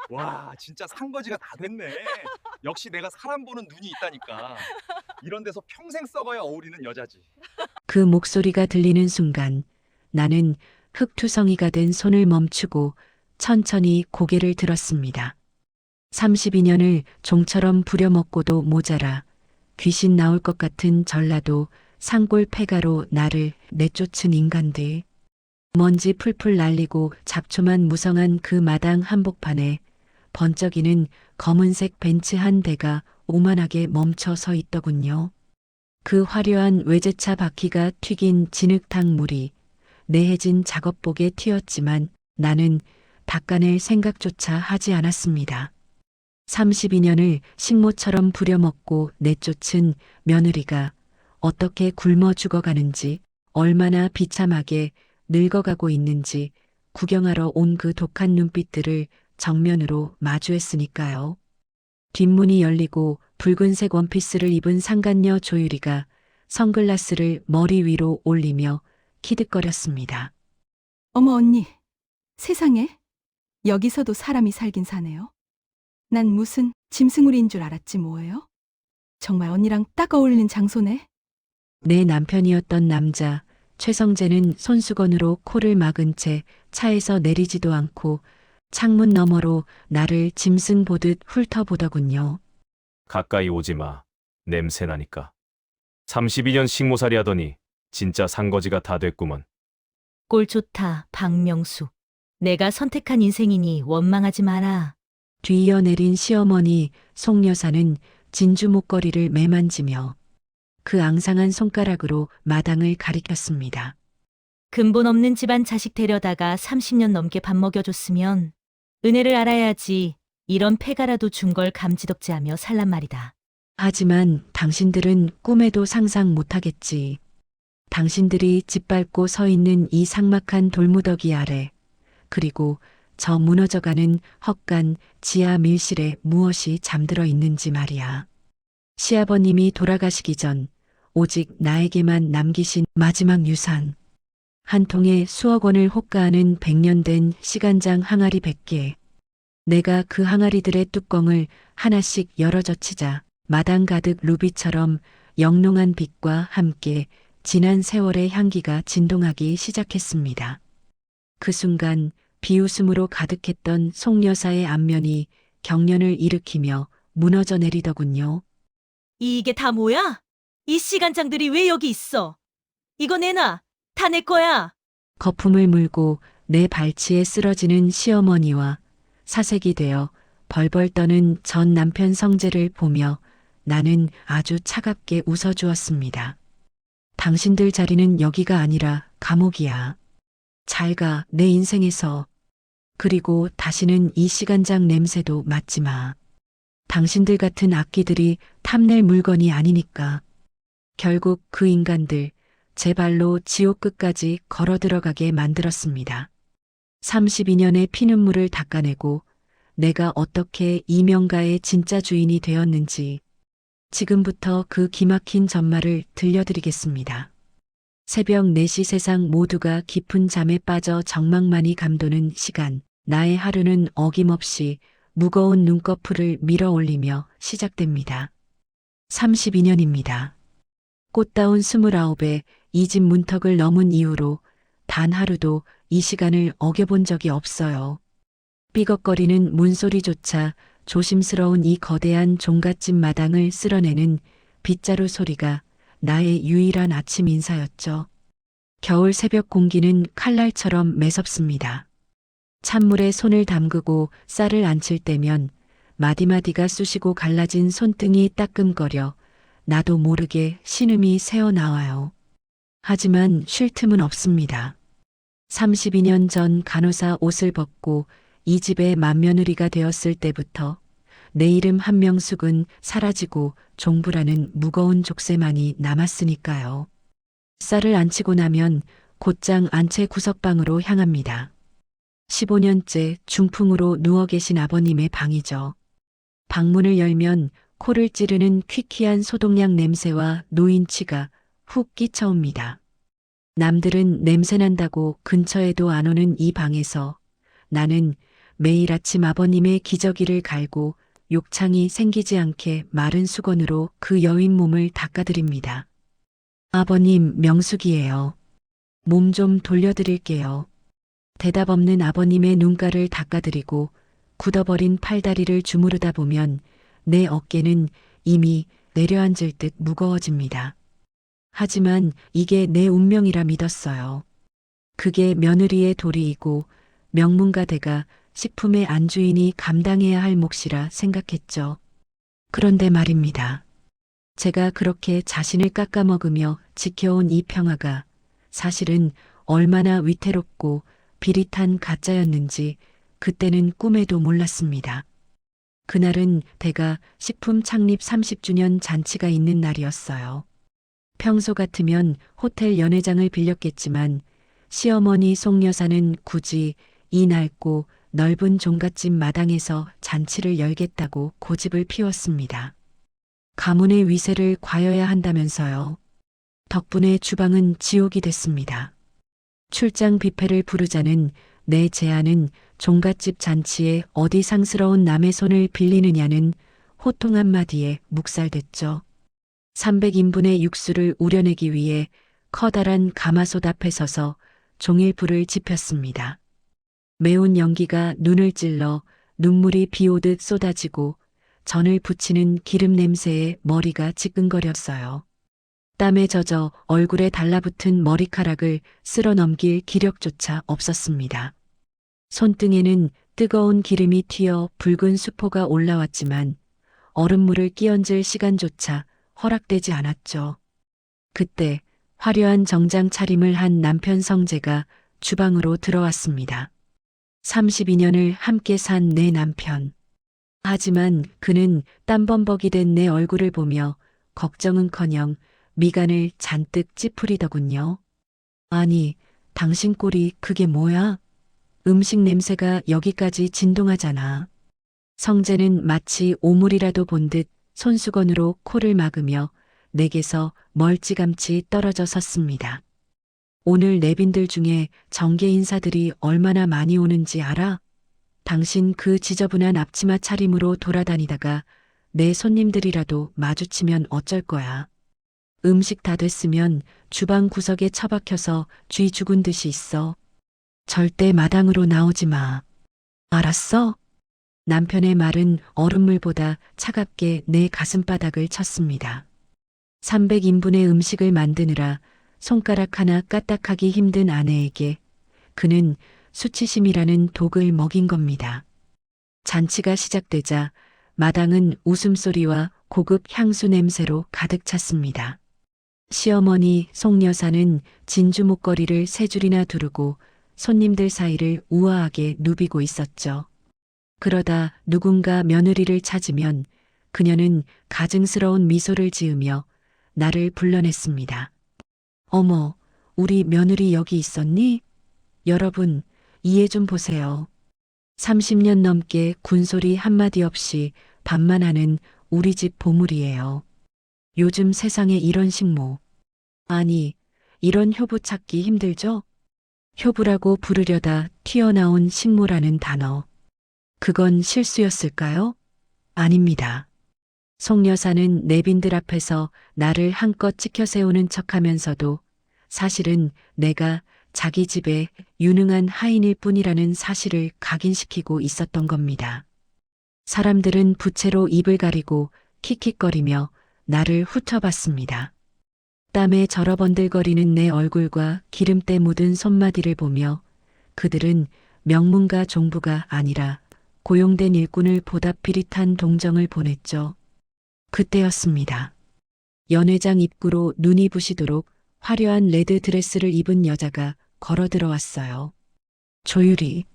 와, 진짜 산거지가 다 됐네. 역시 내가 사람 보는 눈이 있다니까. 이런 데서 평생 썩어야 어울리는 여자지. 그 목소리가 들리는 순간 나는 흙투성이가 된 손을 멈추고 천천히 고개를 들었습니다. 32년을 종처럼 부려먹고도 모자라 귀신 나올 것 같은 전라도 산골 폐가로 나를 내쫓은 인간들. 먼지 풀풀 날리고 잡초만 무성한 그 마당 한복판에 번쩍이는 검은색 벤츠 한 대가 오만하게 멈춰 서 있더군요. 그 화려한 외제차 바퀴가 튀긴 진흙탕 물이 내해진 작업복에 튀었지만 나는 닦아낼 생각조차 하지 않았습니다. 32년을 식모처럼 부려먹고 내쫓은 며느리가 어떻게 굶어 죽어가는지, 얼마나 비참하게 늙어가고 있는지 구경하러 온 그 독한 눈빛들을 정면으로 마주했으니까요. 뒷문이 열리고 붉은색 원피스를 입은 상간녀 조유리가 선글라스를 머리 위로 올리며 키득거렸습니다. 어머 언니, 세상에 여기서도 사람이 살긴 사네요. 난 무슨 짐승우리인 줄 알았지 뭐예요? 정말 언니랑 딱 어울리는 장소네. 내 남편이었던 남자 최성재는 손수건으로 코를 막은 채 차에서 내리지도 않고 창문 너머로 나를 짐승 보듯 훑어보더군요. 가까이 오지 마. 냄새 나니까. 32년 식모살이 하더니 진짜 산거지가 다 됐구먼. 꼴 좋다, 박명수. 내가 선택한 인생이니 원망하지 마라. 뒤이어 내린 시어머니 송여사는 진주 목걸이를 매만지며 그 앙상한 손가락으로 마당을 가리켰습니다. 근본 없는 집안 자식 데려다가 30년 넘게 밥 먹여줬으면 은혜를 알아야지. 이런 폐가라도 준 걸 감지덕지하며 살란 말이다. 하지만 당신들은 꿈에도 상상 못하겠지. 당신들이 짓밟고 서 있는 이 삭막한 돌무더기 아래, 그리고 저 무너져가는 헛간 지하 밀실에 무엇이 잠들어 있는지 말이야. 시아버님이 돌아가시기 전 오직 나에게만 남기신 마지막 유산. 한 통에 수억 원을 호가하는 100년 된 시간장 항아리 100개. 내가 그 항아리들의 뚜껑을 하나씩 열어젖히자 마당 가득 루비처럼 영롱한 빛과 함께 지난 세월의 향기가 진동하기 시작했습니다. 그 순간 비웃음으로 가득했던 송여사의 안면이 경련을 일으키며 무너져 내리더군요. 이게 다 뭐야? 이 시간장들이 왜 여기 있어? 이거 내놔. 다 내 거야. 거품을 물고 내 발치에 쓰러지는 시어머니와 사색이 되어 벌벌 떠는 전 남편 성재를 보며 나는 아주 차갑게 웃어주었습니다. 당신들 자리는 여기가 아니라 감옥이야. 잘 가, 내 인생에서. 그리고 다시는 이 시간장 냄새도 맡지 마. 당신들 같은 악기들이 탐낼 물건이 아니니까. 결국 그 인간들 제 발로 지옥 끝까지 걸어 들어가게 만들었습니다. 32년의 피눈물을 닦아내고 내가 어떻게 이명가의 진짜 주인이 되었는지 지금부터 그 기막힌 전말을 들려드리겠습니다. 새벽 4시 세상 모두가 깊은 잠에 빠져 정막만이 감도는 시간. 나의 하루는 어김없이 무거운 눈꺼풀을 밀어 올리며 시작됩니다. 32년입니다. 꽃다운 29에 이 집 문턱을 넘은 이후로 단 하루도 이 시간을 어겨본 적이 없어요. 삐걱거리는 문소리조차 조심스러운 이 거대한 종갓집 마당을 쓸어내는 빗자루 소리가 나의 유일한 아침 인사였죠. 겨울 새벽 공기는 칼날처럼 매섭습니다. 찬물에 손을 담그고 쌀을 안칠 때면 마디마디가 쑤시고 갈라진 손등이 따끔거려 나도 모르게 신음이 새어나와요. 하지만 쉴 틈은 없습니다. 32년 전 간호사 옷을 벗고 이 집의 맏며느리가 되었을 때부터 내 이름 한명숙은 사라지고 종부라는 무거운 족쇄만이 남았으니까요. 쌀을 안치고 나면 곧장 안채 구석방으로 향합니다. 15년째 중풍으로 누워 계신 아버님의 방이죠. 방문을 열면 코를 찌르는 퀴퀴한 소독약 냄새와 노인취가 훅 끼쳐옵니다. 남들은 냄새난다고 근처에도 안 오는 이 방에서 나는 매일 아침 아버님의 기저귀를 갈고 욕창이 생기지 않게 마른 수건으로 그 여인 몸을 닦아드립니다. 아버님, 명숙이에요. 몸 좀 돌려드릴게요. 대답 없는 아버님의 눈가를 닦아드리고 굳어버린 팔다리를 주무르다 보면 내 어깨는 이미 내려앉을 듯 무거워집니다. 하지만 이게 내 운명이라 믿었어요. 그게 며느리의 도리이고 명문가대가 식품의 안주인이 감당해야 할 몫이라 생각했죠. 그런데 말입니다. 제가 그렇게 자신을 깎아먹으며 지켜온 이 평화가 사실은 얼마나 위태롭고 비릿한 가짜였는지 그때는 꿈에도 몰랐습니다. 그날은 대가 식품 창립 30주년 잔치가 있는 날이었어요. 평소 같으면 호텔 연회장을 빌렸겠지만 시어머니 송 여사는 굳이 이 낡고 넓은 종갓집 마당에서 잔치를 열겠다고 고집을 피웠습니다. 가문의 위세를 과여야 한다면서요. 덕분에 주방은 지옥이 됐습니다. 출장 뷔페를 부르자는 내 제안은 종갓집 잔치에 어디 상스러운 남의 손을 빌리느냐는 호통 한마디에 묵살됐죠. 300인분의 육수를 우려내기 위해 커다란 가마솥 앞에 서서 종일 불을 지폈습니다. 매운 연기가 눈을 찔러 눈물이 비오듯 쏟아지고 전을 부치는 기름 냄새에 머리가 지끈거렸어요. 땀에 젖어 얼굴에 달라붙은 머리카락을 쓸어 넘길 기력조차 없었습니다. 손등에는 뜨거운 기름이 튀어 붉은 수포가 올라왔지만 얼음물을 끼얹을 시간조차 허락되지 않았죠. 그때 화려한 정장 차림을 한 남편 성재가 주방으로 들어왔습니다. 32년을 함께 산 내 남편. 하지만 그는 땀범벅이 된 내 얼굴을 보며 걱정은커녕 미간을 잔뜩 찌푸리더군요. 아니, 당신 꼴이 그게 뭐야? 음식 냄새가 여기까지 진동하잖아. 성재는 마치 오물이라도 본 듯 손수건으로 코를 막으며 내게서 멀찌감치 떨어져 섰습니다. 오늘 내빈들 중에 정계 인사들이 얼마나 많이 오는지 알아? 당신 그 지저분한 앞치마 차림으로 돌아다니다가 내 손님들이라도 마주치면 어쩔 거야. 음식 다 됐으면 주방 구석에 처박혀서 쥐 죽은 듯이 있어. 절대 마당으로 나오지 마. 알았어? 남편의 말은 얼음물보다 차갑게 내 가슴바닥을 쳤습니다. 300인분의 음식을 만드느라 손가락 하나 까딱하기 힘든 아내에게 그는 수치심이라는 독을 먹인 겁니다. 잔치가 시작되자 마당은 웃음소리와 고급 향수 냄새로 가득 찼습니다. 시어머니 송 여사는 진주 목걸이를 3줄이나 두르고 손님들 사이를 우아하게 누비고 있었죠. 그러다 누군가 며느리를 찾으면 그녀는 가증스러운 미소를 지으며 나를 불러냈습니다. 어머, 우리 며느리 여기 있었니? 여러분, 이해 좀 보세요. 30년 넘게 군소리 한마디 없이 밥만 하는 우리 집 보물이에요. 요즘 세상에 이런 식모. 아니, 이런 효부 찾기 힘들죠? 효부라고 부르려다 튀어나온 식모라는 단어. 그건 실수였을까요? 아닙니다. 송 여사는 내빈들 앞에서 나를 한껏 치켜세우는 척하면서도 사실은 내가 자기 집에 유능한 하인일 뿐이라는 사실을 각인시키고 있었던 겁니다. 사람들은 부채로 입을 가리고 킥킥거리며 나를 훑어봤습니다. 땀에 절어번들거리는 내 얼굴과 기름때 묻은 손마디를 보며 그들은 명문가 종부가 아니라 고용된 일꾼을 보다 비릿한 동정을 보냈죠. 그때였습니다. 연회장 입구로 눈이 부시도록 화려한 레드 드레스를 입은 여자가 걸어 들어왔어요. 조유리,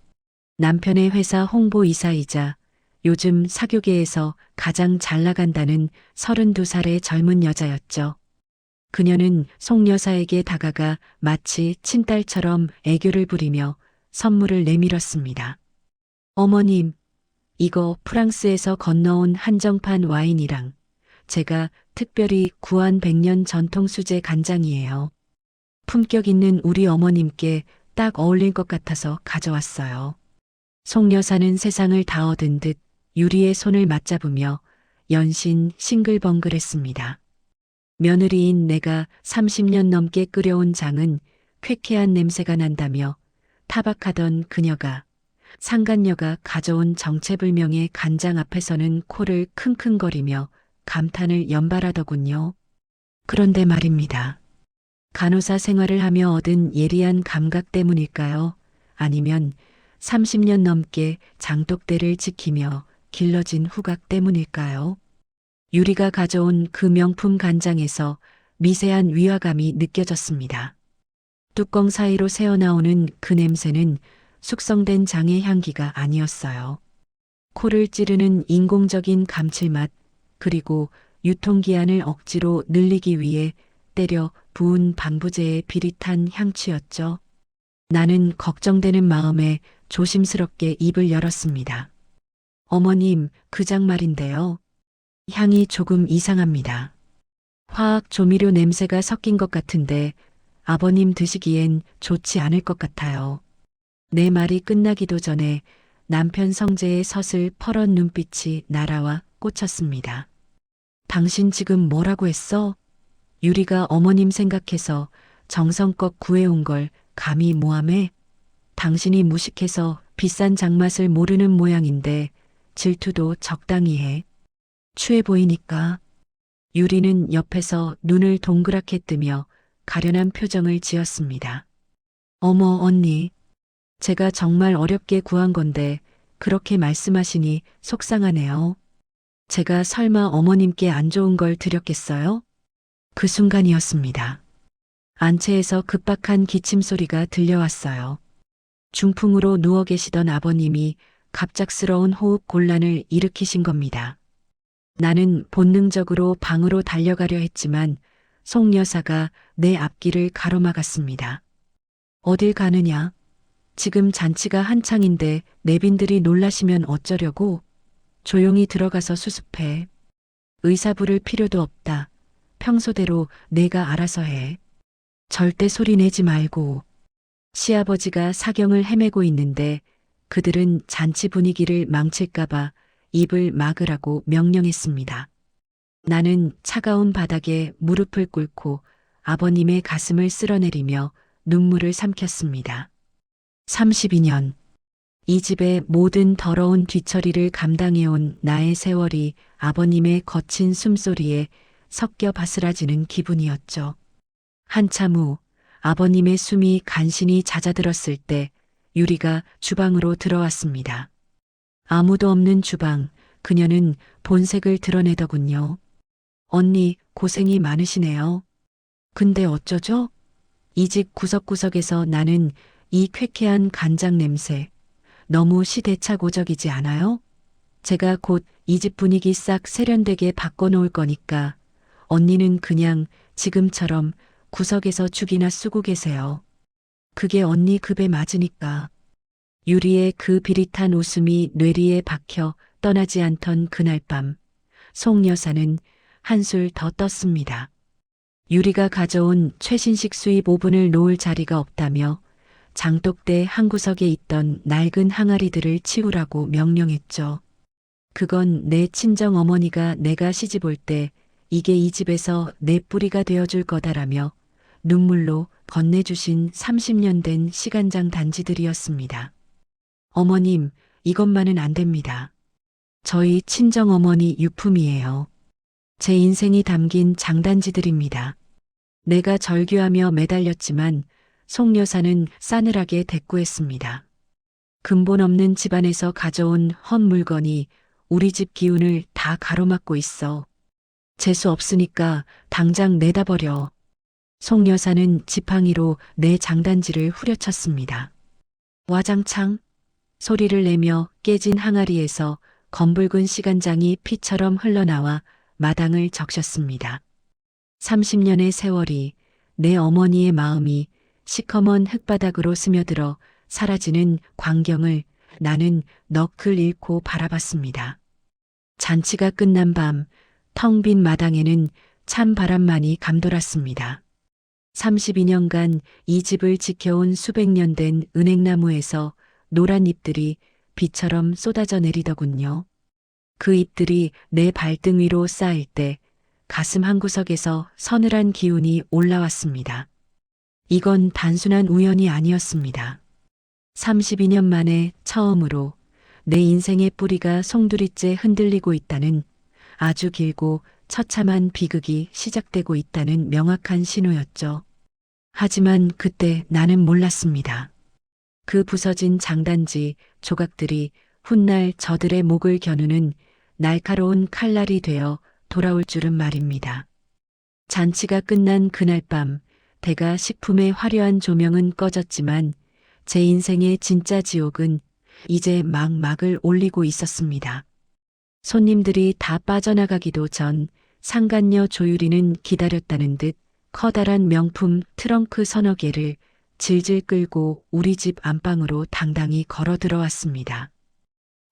남편의 회사 홍보이사이자 요즘 사교계에서 가장 잘 나간다는 32살의 젊은 여자였죠. 그녀는 송 여사에게 다가가 마치 친딸처럼 애교를 부리며 선물을 내밀었습니다. 어머님, 이거 프랑스에서 건너온 한정판 와인이랑 제가 특별히 구한 100년 전통 수제 간장이에요. 품격 있는 우리 어머님께 딱 어울릴 것 같아서 가져왔어요. 송 여사는 세상을 다 얻은 듯 유리의 손을 맞잡으며 연신 싱글벙글했습니다. 며느리인 내가 30년 넘게 끓여온 장은 쾌쾌한 냄새가 난다며 타박하던 그녀가 상간녀가 가져온 정체불명의 간장 앞에서는 코를 킁킁거리며 감탄을 연발하더군요. 그런데 말입니다. 간호사 생활을 하며 얻은 예리한 감각 때문일까요? 아니면 30년 넘게 장독대를 지키며 길러진 후각 때문일까요? 유리가 가져온 그 명품 간장에서 미세한 위화감이 느껴졌습니다. 뚜껑 사이로 새어나오는 그 냄새는 숙성된 장의 향기가 아니었어요. 코를 찌르는 인공적인 감칠맛, 그리고 유통기한을 억지로 늘리기 위해 때려 부은 방부제의 비릿한 향취였죠. 나는 걱정되는 마음에 조심스럽게 입을 열었습니다. 어머님, 그 장 말인데요. 향이 조금 이상합니다. 화학 조미료 냄새가 섞인 것 같은데 아버님 드시기엔 좋지 않을 것 같아요. 내 말이 끝나기도 전에 남편 성재의 서슬 퍼런 눈빛이 날아와 꽂혔습니다. 당신 지금 뭐라고 했어? 유리가 어머님 생각해서 정성껏 구해온 걸 감히 모함해? 당신이 무식해서 비싼 장맛을 모르는 모양인데 질투도 적당히 해. 취해 보이니까. 유리는 옆에서 눈을 동그랗게 뜨며 가련한 표정을 지었습니다. 어머, 언니. 제가 정말 어렵게 구한 건데 그렇게 말씀하시니 속상하네요. 제가 설마 어머님께 안 좋은 걸 드렸겠어요? 그 순간이었습니다. 안채에서 급박한 기침 소리가 들려왔어요. 중풍으로 누워 계시던 아버님이 갑작스러운 호흡 곤란을 일으키신 겁니다. 나는 본능적으로 방으로 달려가려 했지만 송 여사가 내 앞길을 가로막았습니다. 어딜 가느냐? 지금 잔치가 한창인데 내빈들이 놀라시면 어쩌려고? 조용히 들어가서 수습해. 의사 부를 필요도 없다. 평소대로 내가 알아서 해. 절대 소리 내지 말고. 시아버지가 사경을 헤매고 있는데 그들은 잔치 분위기를 망칠까봐 입을 막으라고 명령했습니다. 나는 차가운 바닥에 무릎을 꿇고 아버님의 가슴을 쓸어내리며 눈물을 삼켰습니다. 32년. 이 집의 모든 더러운 뒤처리를 감당해온 나의 세월이 아버님의 거친 숨소리에 섞여 바스라지는 기분이었죠. 한참 후 아버님의 숨이 간신히 잦아들었을 때 유리가 주방으로 들어왔습니다. 아무도 없는 주방, 그녀는 본색을 드러내더군요. 언니, 고생이 많으시네요. 근데 어쩌죠? 이 집 구석구석에서 나는 이 쾌쾌한 간장 냄새, 너무 시대착오적이지 않아요? 제가 곧 이 집 분위기 싹 세련되게 바꿔놓을 거니까 언니는 그냥 지금처럼 구석에서 죽이나 쓰고 계세요. 그게 언니 급에 맞으니까. 유리의 그 비릿한 웃음이 뇌리에 박혀 떠나지 않던 그날 밤, 송 여사는 한술 더 떴습니다. 유리가 가져온 최신식 수입 오븐을 놓을 자리가 없다며 장독대 한 구석에 있던 낡은 항아리들을 치우라고 명령했죠. 그건 내 친정 어머니가 내가 시집 올 때 이게 이 집에서 내 뿌리가 되어줄 거다라며 눈물로 건네주신 30년 된 시간장 단지들이었습니다. 어머님, 이것만은 안 됩니다. 저희 친정 어머니 유품이에요. 제 인생이 담긴 장단지들입니다. 내가 절규하며 매달렸지만 송 여사는 싸늘하게 대꾸했습니다. 근본 없는 집안에서 가져온 헛 물건이 우리 집 기운을 다 가로막고 있어. 재수 없으니까 당장 내다 버려. 송 여사는 지팡이로 내 장단지를 후려쳤습니다. 와장창 소리를 내며 깨진 항아리에서 검붉은 시간장이 피처럼 흘러나와 마당을 적셨습니다. 30년의 세월이 내 어머니의 마음이 시커먼 흙바닥으로 스며들어 사라지는 광경을 나는 넋을 잃고 바라봤습니다. 잔치가 끝난 밤 텅 빈 마당에는 찬 바람만이 감돌았습니다. 32년간 이 집을 지켜온 수백 년 된 은행나무에서 노란 잎들이 비처럼 쏟아져 내리더군요. 그 잎들이 내 발등 위로 쌓일 때 가슴 한구석에서 서늘한 기운이 올라왔습니다. 이건 단순한 우연이 아니었습니다. 32년 만에 처음으로 내 인생의 뿌리가 송두리째 흔들리고 있다는, 아주 길고 처참한 비극이 시작되고 있다는 명확한 신호였죠. 하지만 그때 나는 몰랐습니다. 그 부서진 장단지 조각들이 훗날 저들의 목을 겨누는 날카로운 칼날이 되어 돌아올 줄은 말입니다. 잔치가 끝난 그날 밤, 대가 식품의 화려한 조명은 꺼졌지만 제 인생의 진짜 지옥은 이제 막 막을 올리고 있었습니다. 손님들이 다 빠져나가기도 전 상간녀 조유리는 기다렸다는 듯 커다란 명품 트렁크 서너 개를 질질 끌고 우리 집 안방으로 당당히 걸어 들어왔습니다.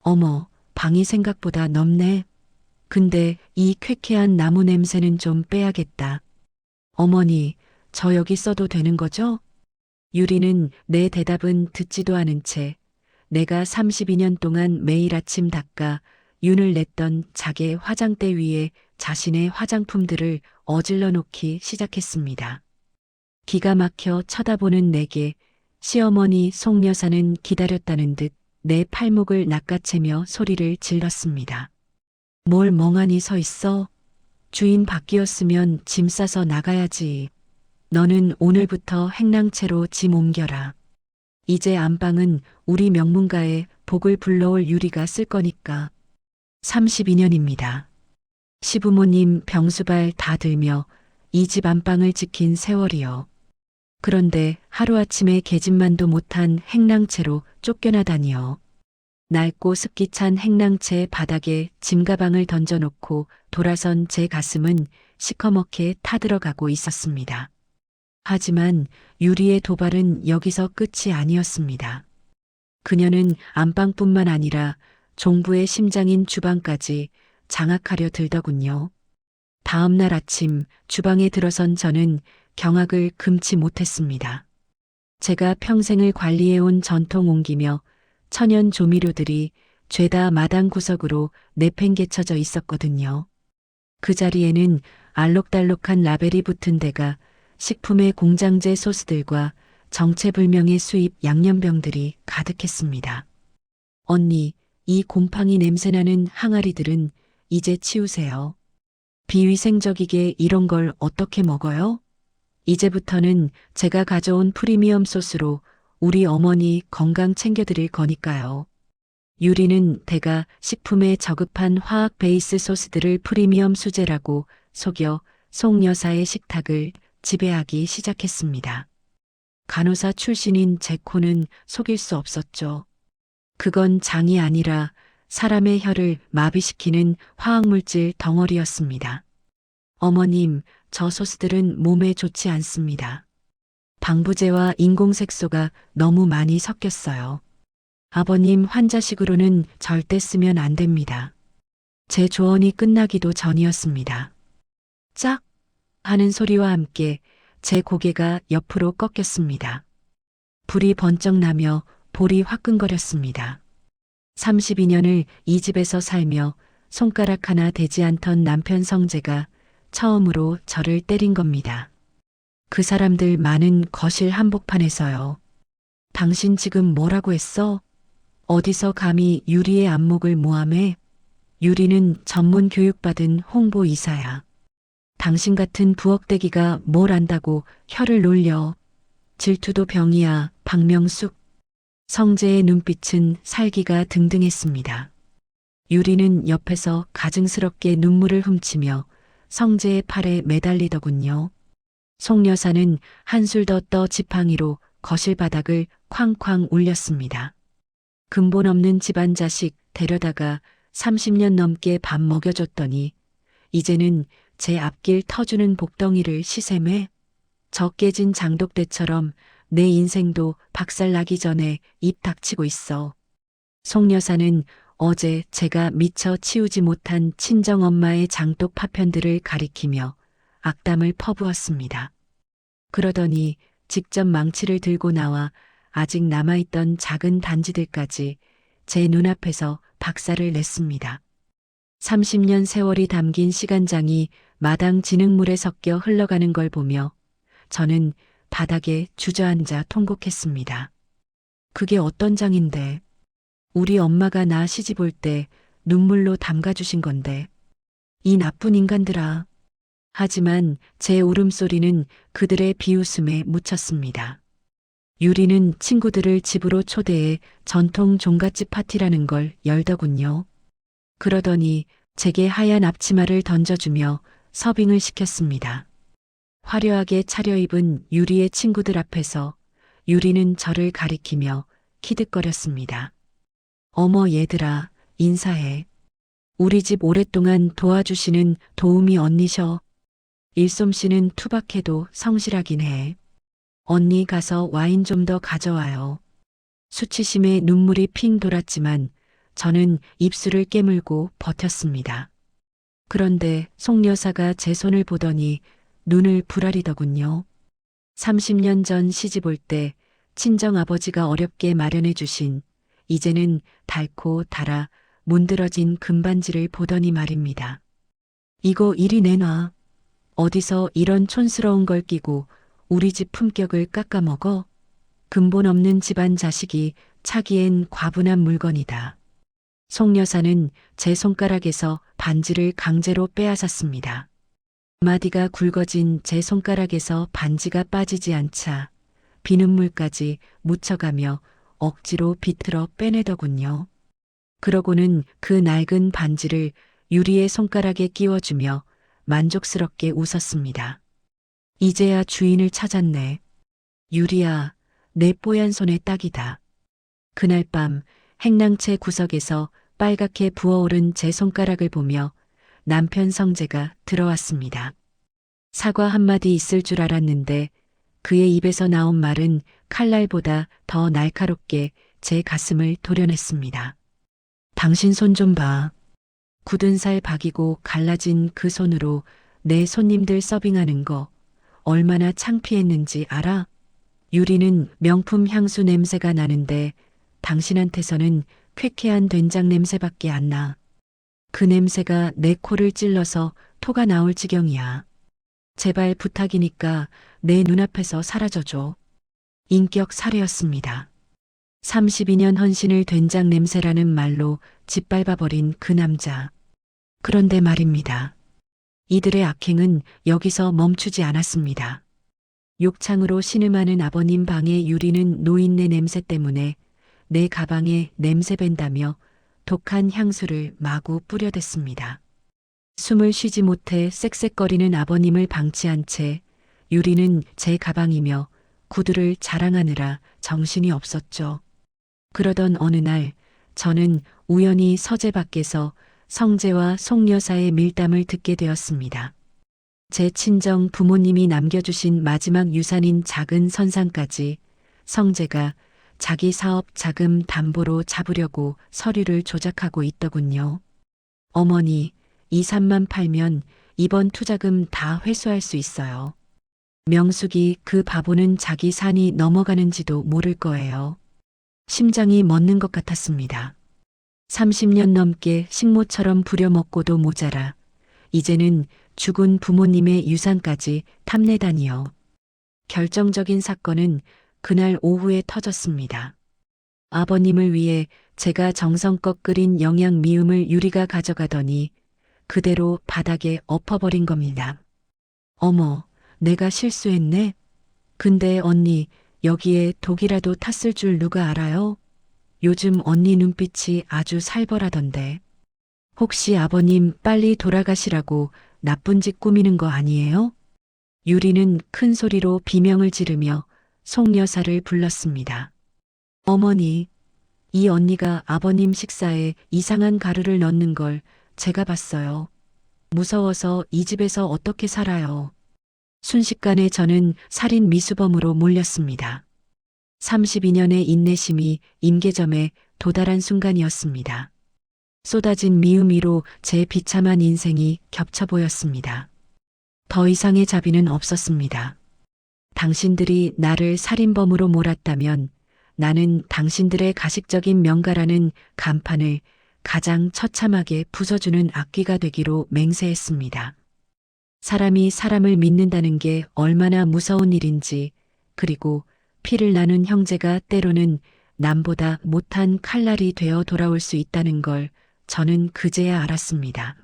어머, 방이 생각보다 넓네. 근데 이 쾌쾌한 나무 냄새는 좀 빼야겠다. 어머니, 저 여기 써도 되는 거죠? 유리는 내 대답은 듣지도 않은 채 내가 32년 동안 매일 아침 닦아 윤을 냈던 자개 화장대 위에 자신의 화장품들을 어질러 놓기 시작했습니다. 기가 막혀 쳐다보는 내게 시어머니 송 여사는 기다렸다는 듯 내 팔목을 낚아채며 소리를 질렀습니다. 뭘 멍하니 서 있어? 주인 바뀌었으면 짐 싸서 나가야지. 너는 오늘부터 행랑채로 짐 옮겨라. 이제 안방은 우리 명문가의 복을 불러올 유리가 쓸 거니까. 32년입니다. 시부모님 병수발 다 들며 이 집 안방을 지킨 세월이요. 그런데 하루아침에 계집만도 못한 행랑채로 쫓겨나다니요. 낡고 습기 찬 행랑채 바닥에 짐가방을 던져놓고 돌아선 제 가슴은 시커멓게 타들어가고 있었습니다. 하지만 유리의 도발은 여기서 끝이 아니었습니다. 그녀는 안방뿐만 아니라 종부의 심장인 주방까지 장악하려 들더군요. 다음 날 아침 주방에 들어선 저는 경악을 금치 못했습니다. 제가 평생을 관리해온 전통 옹기며 천연 조미료들이 죄다 마당 구석으로 내팽개쳐져 있었거든요. 그 자리에는 알록달록한 라벨이 붙은 데가 식품의 공장제 소스들과 정체불명의 수입 양념병들이 가득했습니다. 언니, 이 곰팡이 냄새나는 항아리들은 이제 치우세요. 비위생적이게 이런 걸 어떻게 먹어요? 이제부터는 제가 가져온 프리미엄 소스로 우리 어머니 건강 챙겨드릴 거니까요. 유리는 대가 식품에 저급한 화학 베이스 소스들을 프리미엄 수제라고 속여 송 여사의 식탁을 지배하기 시작했습니다. 간호사 출신인 제 코는 속일 수 없었죠. 그건 장이 아니라 사람의 혀를 마비시키는 화학물질 덩어리였습니다. 어머님, 저 소스들은 몸에 좋지 않습니다. 방부제와 인공색소가 너무 많이 섞였어요. 아버님 환자식으로는 절대 쓰면 안 됩니다. 제 조언이 끝나기도 전이었습니다. 짝! 하는 소리와 함께 제 고개가 옆으로 꺾였습니다. 불이 번쩍 나며 볼이 화끈거렸습니다. 32년을 이 집에서 살며 손가락 하나 되지 않던 남편 성재가 처음으로 저를 때린 겁니다. 그 사람들 많은 거실 한복판에서요. 당신 지금 뭐라고 했어? 어디서 감히 유리의 안목을 모함해? 유리는 전문 교육받은 홍보이사야. 당신 같은 부엌대기가 뭘 안다고 혀를 놀려. 질투도 병이야, 박명숙. 성재의 눈빛은 살기가 등등했습니다. 유리는 옆에서 가증스럽게 눈물을 훔치며 성재의 팔에 매달리더군요. 송 여사는 한술 더 떠 지팡이로 거실 바닥을 쾅쾅 울렸습니다. 근본 없는 집안 자식 데려다가 30년 넘게 밥 먹여줬더니 이제는 제 앞길 터주는 복덩이를 시샘해? 저 깨진 장독대처럼 내 인생도 박살나기 전에 입 닥치고 있어. 송 여사는 어제 제가 미처 치우지 못한 친정엄마의 장독 파편들을 가리키며 악담을 퍼부었습니다. 그러더니 직접 망치를 들고 나와 아직 남아있던 작은 단지들까지 제 눈앞에서 박살을 냈습니다. 30년 세월이 담긴 시간장이 마당 진흙물에 섞여 흘러가는 걸 보며 저는 바닥에 주저앉아 통곡했습니다. 그게 어떤 장인데? 우리 엄마가 나 시집 올 때 눈물로 담가주신 건데. 이 나쁜 인간들아. 하지만 제 울음소리는 그들의 비웃음에 묻혔습니다. 유리는 친구들을 집으로 초대해 전통 종갓집 파티라는 걸 열더군요. 그러더니 제게 하얀 앞치마를 던져주며 서빙을 시켰습니다. 화려하게 차려입은 유리의 친구들 앞에서 유리는 저를 가리키며 키득거렸습니다. 어머 얘들아, 인사해. 우리 집 오랫동안 도와주시는 도우미 언니셔. 일솜씨는 투박해도 성실하긴 해. 언니 가서 와인 좀 더 가져와요. 수치심에 눈물이 핑 돌았지만 저는 입술을 깨물고 버텼습니다. 그런데 송 여사가 제 손을 보더니 눈을 부라리더군요. 30년 전 시집 올 때 친정아버지가 어렵게 마련해 주신 이제는 닳고 닳아 문드러진 금반지를 보더니 말입니다. 이거 이리 내놔. 어디서 이런 촌스러운 걸 끼고 우리 집 품격을 깎아먹어? 근본 없는 집안 자식이 차기엔 과분한 물건이다. 송 여사는 제 손가락에서 반지를 강제로 빼앗았습니다. 마디가 굵어진 제 손가락에서 반지가 빠지지 않자 비눗물까지 묻혀가며 억지로 비틀어 빼내더군요. 그러고는 그 낡은 반지를 유리의 손가락에 끼워주며 만족스럽게 웃었습니다. 이제야 주인을 찾았네. 유리야, 내 뽀얀 손에 딱이다. 그날 밤 행랑채 구석에서 빨갛게 부어오른 제 손가락을 보며 남편 성재가 들어왔습니다. 사과 한마디 있을 줄 알았는데 그의 입에서 나온 말은 칼날보다 더 날카롭게 제 가슴을 도려냈습니다. 당신 손 좀 봐. 굳은 살 박이고 갈라진 그 손으로 내 손님들 서빙하는 거 얼마나 창피했는지 알아? 유리는 명품 향수 냄새가 나는데 당신한테서는 쾌쾌한 된장 냄새밖에 안 나. 그 냄새가 내 코를 찔러서 토가 나올 지경이야. 제발 부탁이니까 내 눈앞에서 사라져줘. 인격 살해였습니다. 32년 헌신을 된장 냄새라는 말로 짓밟아버린 그 남자. 그런데 말입니다. 이들의 악행은 여기서 멈추지 않았습니다. 욕창으로 신음하는 아버님 방의 유리는 노인네 냄새 때문에 내 가방에 냄새 밴다며 독한 향수를 마구 뿌려댔습니다. 숨을 쉬지 못해 쌕쌕거리는 아버님을 방치한 채 유리는 제 가방이며 구두를 자랑하느라 정신이 없었죠. 그러던 어느 날 저는 우연히 서재 밖에서 성재와 송 여사의 밀담을 듣게 되었습니다. 제 친정 부모님이 남겨주신 마지막 유산인 작은 선상까지 성재가 자기 사업 자금 담보로 잡으려고 서류를 조작하고 있더군요. 어머니, 이 산만 팔면 이번 투자금 다 회수할 수 있어요. 명숙이 그 바보는 자기 산이 넘어가는지도 모를 거예요. 심장이 멎는 것 같았습니다. 30년 넘게 식모처럼 부려먹고도 모자라 이제는 죽은 부모님의 유산까지 탐내다니요. 결정적인 사건은 그날 오후에 터졌습니다. 아버님을 위해 제가 정성껏 끓인 영양 미음을 유리가 가져가더니 그대로 바닥에 엎어버린 겁니다. 어머, 내가 실수했네. 근데 언니, 여기에 독이라도 탔을 줄 누가 알아요? 요즘 언니 눈빛이 아주 살벌하던데. 혹시 아버님 빨리 돌아가시라고 나쁜 짓 꾸미는 거 아니에요? 유리는 큰 소리로 비명을 지르며 송 여사를 불렀습니다. 어머니, 이 언니가 아버님 식사에 이상한 가루를 넣는 걸 제가 봤어요. 무서워서 이 집에서 어떻게 살아요. 순식간에 저는 살인 미수범으로 몰렸습니다. 32년의 인내심이 임계점에 도달한 순간이었습니다. 쏟아진 미움 위로 제 비참한 인생이 겹쳐 보였습니다. 더 이상의 자비는 없었습니다. 당신들이 나를 살인범으로 몰았다면 나는 당신들의 가식적인 명가라는 간판을 가장 처참하게 부숴주는 악귀가 되기로 맹세했습니다. 사람이 사람을 믿는다는 게 얼마나 무서운 일인지, 그리고 피를 나눈 형제가 때로는 남보다 못한 칼날이 되어 돌아올 수 있다는 걸 저는 그제야 알았습니다.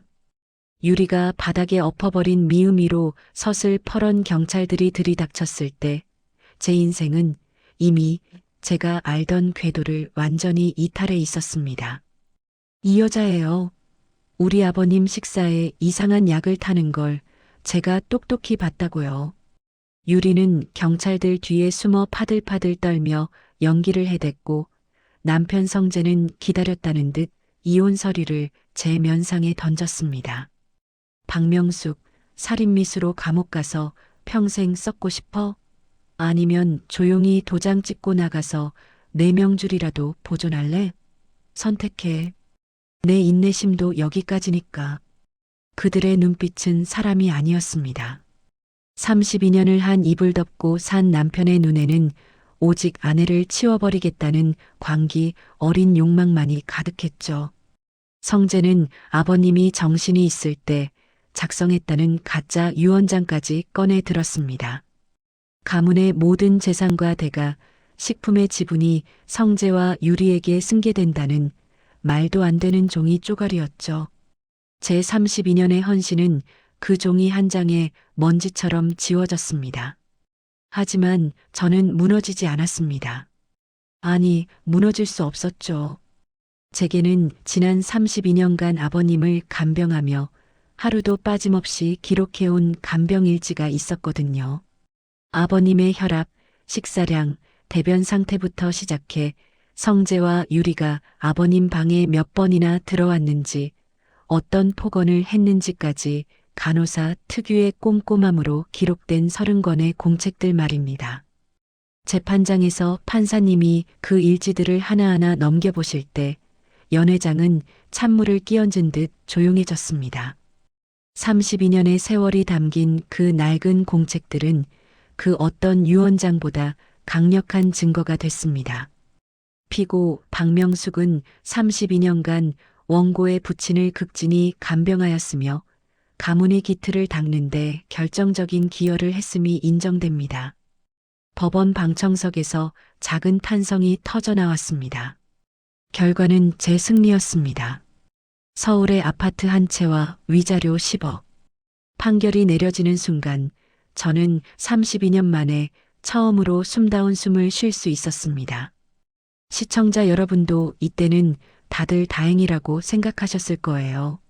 유리가 바닥에 엎어버린 미음 위로 섯을 펄은 경찰들이 들이닥쳤을 때 제 인생은 이미 제가 알던 궤도를 완전히 이탈해 있었습니다. 이 여자예요. 우리 아버님 식사에 이상한 약을 타는 걸 제가 똑똑히 봤다고요. 유리는 경찰들 뒤에 숨어 파들파들 떨며 연기를 해댔고 남편 성재는 기다렸다는 듯 이혼 서류를 제 면상에 던졌습니다. 박명숙, 살인미수로 감옥 가서 평생 썩고 싶어? 아니면 조용히 도장 찍고 나가서 내 명줄이라도 보존할래? 선택해. 내 인내심도 여기까지니까. 그들의 눈빛은 사람이 아니었습니다. 32년을 한 입을 덮고 산 남편의 눈에는 오직 아내를 치워버리겠다는 광기 어린 욕망만이 가득했죠. 성재는 아버님이 정신이 있을 때 작성했다는 가짜 유언장까지 꺼내 들었습니다. 가문의 모든 재산과 대가, 식품의 지분이 성재와 유리에게 승계된다는 말도 안 되는 종이 쪼가리였죠. 제 32년의 헌신은 그 종이 한 장에 먼지처럼 지워졌습니다. 하지만 저는 무너지지 않았습니다. 아니, 무너질 수 없었죠. 제게는 지난 32년간 아버님을 간병하며 하루도 빠짐없이 기록해온 간병일지가 있었거든요. 아버님의 혈압, 식사량, 대변 상태부터 시작해 성재와 유리가 아버님 방에 몇 번이나 들어왔는지, 어떤 폭언을 했는지까지 간호사 특유의 꼼꼼함으로 기록된 30권의 공책들 말입니다. 재판장에서 판사님이 그 일지들을 하나하나 넘겨보실 때 연회장은 찬물을 끼얹은 듯 조용해졌습니다. 32년의 세월이 담긴 그 낡은 공책들은 그 어떤 유언장보다 강력한 증거가 됐습니다. 피고 박명숙은 32년간 원고의 부친을 극진히 간병하였으며 가문의 기틀을 닦는데 결정적인 기여를 했음이 인정됩니다. 법원 방청석에서 작은 탄성이 터져 나왔습니다. 결과는 제 승리였습니다. 서울의 아파트 한 채와 위자료 10억. 판결이 내려지는 순간 저는 32년 만에 처음으로 숨다운 숨을 쉴 수 있었습니다. 시청자 여러분도 이때는 다들 다행이라고 생각하셨을 거예요.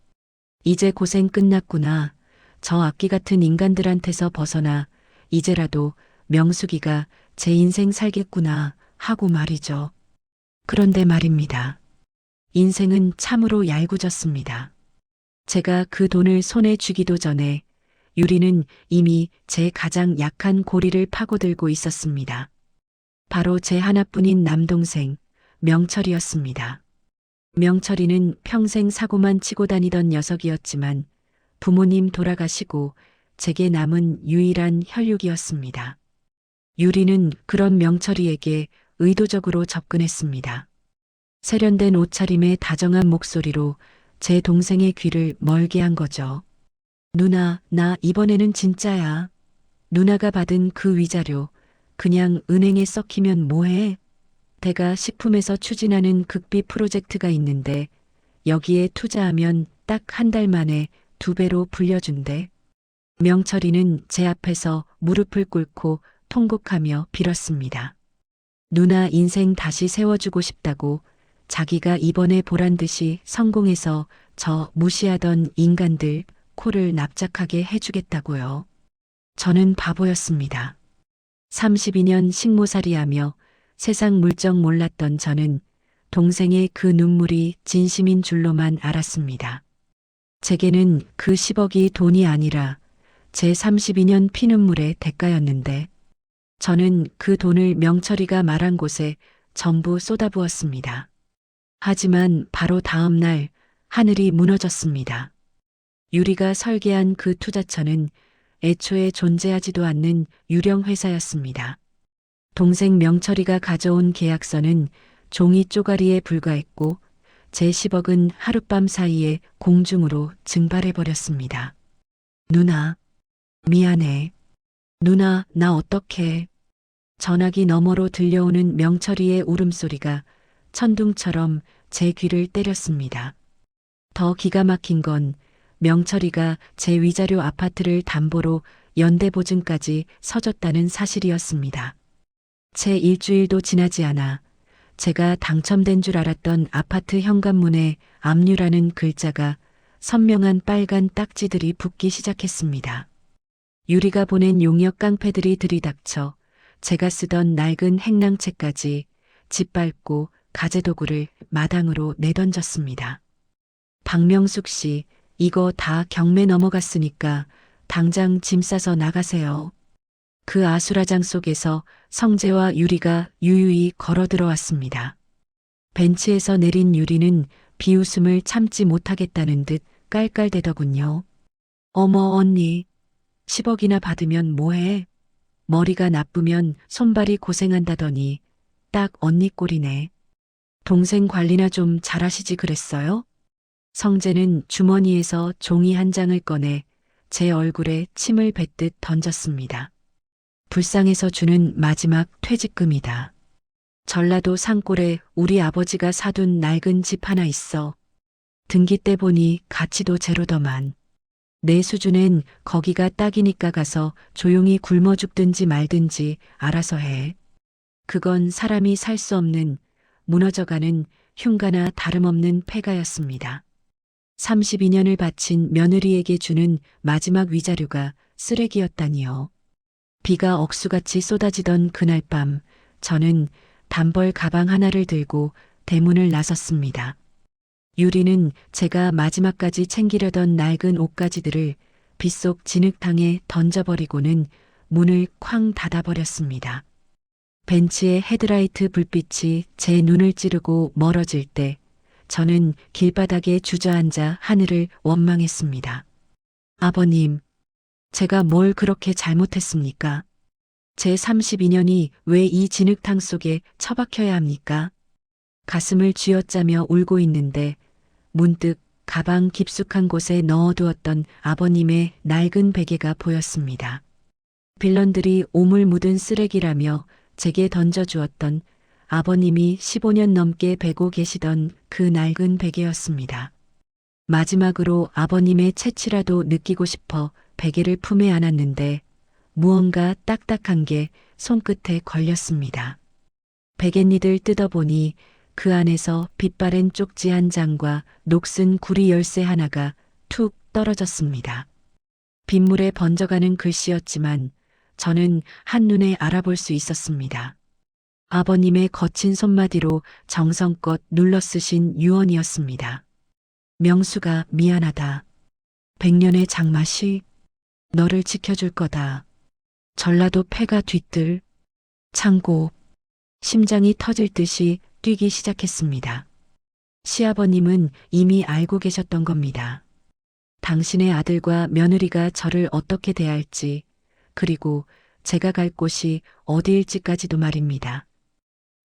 이제 고생 끝났구나. 저 악기 같은 인간들한테서 벗어나 이제라도 명숙이가 제 인생 살겠구나 하고 말이죠. 그런데 말입니다. 인생은 참으로 얄궂었습니다. 제가 그 돈을 손에 쥐기도 전에 유리는 이미 제 가장 약한 고리를 파고들고 있었습니다. 바로 제 하나뿐인 남동생, 명철이었습니다. 명철이는 평생 사고만 치고 다니던 녀석이었지만 부모님 돌아가시고 제게 남은 유일한 혈육이었습니다. 유리는 그런 명철이에게 의도적으로 접근했습니다. 세련된 옷차림에 다정한 목소리로 제 동생의 귀를 멀게 한 거죠. 누나, 나 이번에는 진짜야. 누나가 받은 그 위자료 그냥 은행에 썩히면 뭐해? 대가 식품에서 추진하는 극비 프로젝트가 있는데 여기에 투자하면 딱 한 달 만에 2배로 불려준대. 명철이는 제 앞에서 무릎을 꿇고 통곡하며 빌었습니다. 누나 인생 다시 세워주고 싶다고, 자기가 이번에 보란 듯이 성공해서 저 무시하던 인간들 코를 납작하게 해주겠다고요. 저는 바보였습니다. 32년 식모살이하며 세상 물정 몰랐던 저는 동생의 그 눈물이 진심인 줄로만 알았습니다. 제게는 그 10억이 돈이 아니라 제 32년 피눈물의 대가였는데 저는 그 돈을 명철이가 말한 곳에 전부 쏟아부었습니다. 하지만 바로 다음 날 하늘이 무너졌습니다. 유리가 설계한 그 투자처는 애초에 존재하지도 않는 유령 회사였습니다. 동생 명철이가 가져온 계약서는 종이 쪼가리에 불과했고 제 10억은 하룻밤 사이에 공중으로 증발해버렸습니다. 누나, 미안해. 누나, 나 어떡해. 전화기 너머로 들려오는 명철이의 울음소리가 천둥처럼 제 귀를 때렸습니다. 더 기가 막힌 건 명철이가 제 위자료 아파트를 담보로 연대보증까지 서줬다는 사실이었습니다. 채 일주일도 지나지 않아 제가 당첨된 줄 알았던 아파트 현관문에 압류라는 글자가 선명한 빨간 딱지들이 붙기 시작했습니다. 유리가 보낸 용역 깡패들이 들이닥쳐 제가 쓰던 낡은 행랑책까지 짓밟고 가재도구를 마당으로 내던졌습니다. 박명숙 씨, 이거 다 경매 넘어갔으니까 당장 짐 싸서 나가세요. 그 아수라장 속에서 성재와 유리가 유유히 걸어 들어왔습니다. 벤치에서 내린 유리는 비웃음을 참지 못하겠다는 듯 깔깔대더군요. 어머 언니, 10억이나 받으면 뭐해? 머리가 나쁘면 손발이 고생한다더니 딱 언니 꼴이네. 동생 관리나 좀 잘하시지 그랬어요? 성재는 주머니에서 종이 한 장을 꺼내 제 얼굴에 침을 뱉듯 던졌습니다. 불쌍해서 주는 마지막 퇴직금이다. 전라도 산골에 우리 아버지가 사둔 낡은 집 하나 있어. 등기 때 보니 가치도 제로더만. 내 수준엔 거기가 딱이니까 가서 조용히 굶어 죽든지 말든지 알아서 해. 그건 사람이 살 수 없는 무너져가는 흉가나 다름없는 폐가였습니다. 32년을 바친 며느리에게 주는 마지막 위자료가 쓰레기였다니요. 비가 억수같이 쏟아지던 그날 밤 저는 단벌 가방 하나를 들고 대문을 나섰습니다. 유리는 제가 마지막까지 챙기려던 낡은 옷가지들을 빗속 진흙탕에 던져버리고는 문을 쾅 닫아버렸습니다. 벤치의 헤드라이트 불빛이 제 눈을 찌르고 멀어질 때 저는 길바닥에 주저앉아 하늘을 원망했습니다. 아버님, 제가 뭘 그렇게 잘못했습니까? 제 32년이 왜 이 진흙탕 속에 처박혀야 합니까? 가슴을 쥐어짜며 울고 있는데 문득 가방 깊숙한 곳에 넣어두었던 아버님의 낡은 베개가 보였습니다. 빌런들이 오물 묻은 쓰레기라며 제게 던져주었던 아버님이 15년 넘게 베고 계시던 그 낡은 베개였습니다. 마지막으로 아버님의 채취라도 느끼고 싶어 베개를 품에 안았는데 무언가 딱딱한 게 손끝에 걸렸습니다. 베갯니들 뜯어보니 그 안에서 빛바랜 쪽지 한 장과 녹슨 구리 열쇠 하나가 툭 떨어졌습니다. 빗물에 번져가는 글씨였지만 저는 한눈에 알아볼 수 있었습니다. 아버님의 거친 손마디로 정성껏 눌러 쓰신 유언이었습니다. 명수가 미안하다. 100년의 장맛이 너를 지켜줄 거다. 전라도 폐가 뒤뜰 창고. 심장이 터질 듯이 뛰기 시작했습니다. 시아버님은 이미 알고 계셨던 겁니다. 당신의 아들과 며느리가 저를 어떻게 대할지, 그리고 제가 갈 곳이 어디일지까지도 말입니다.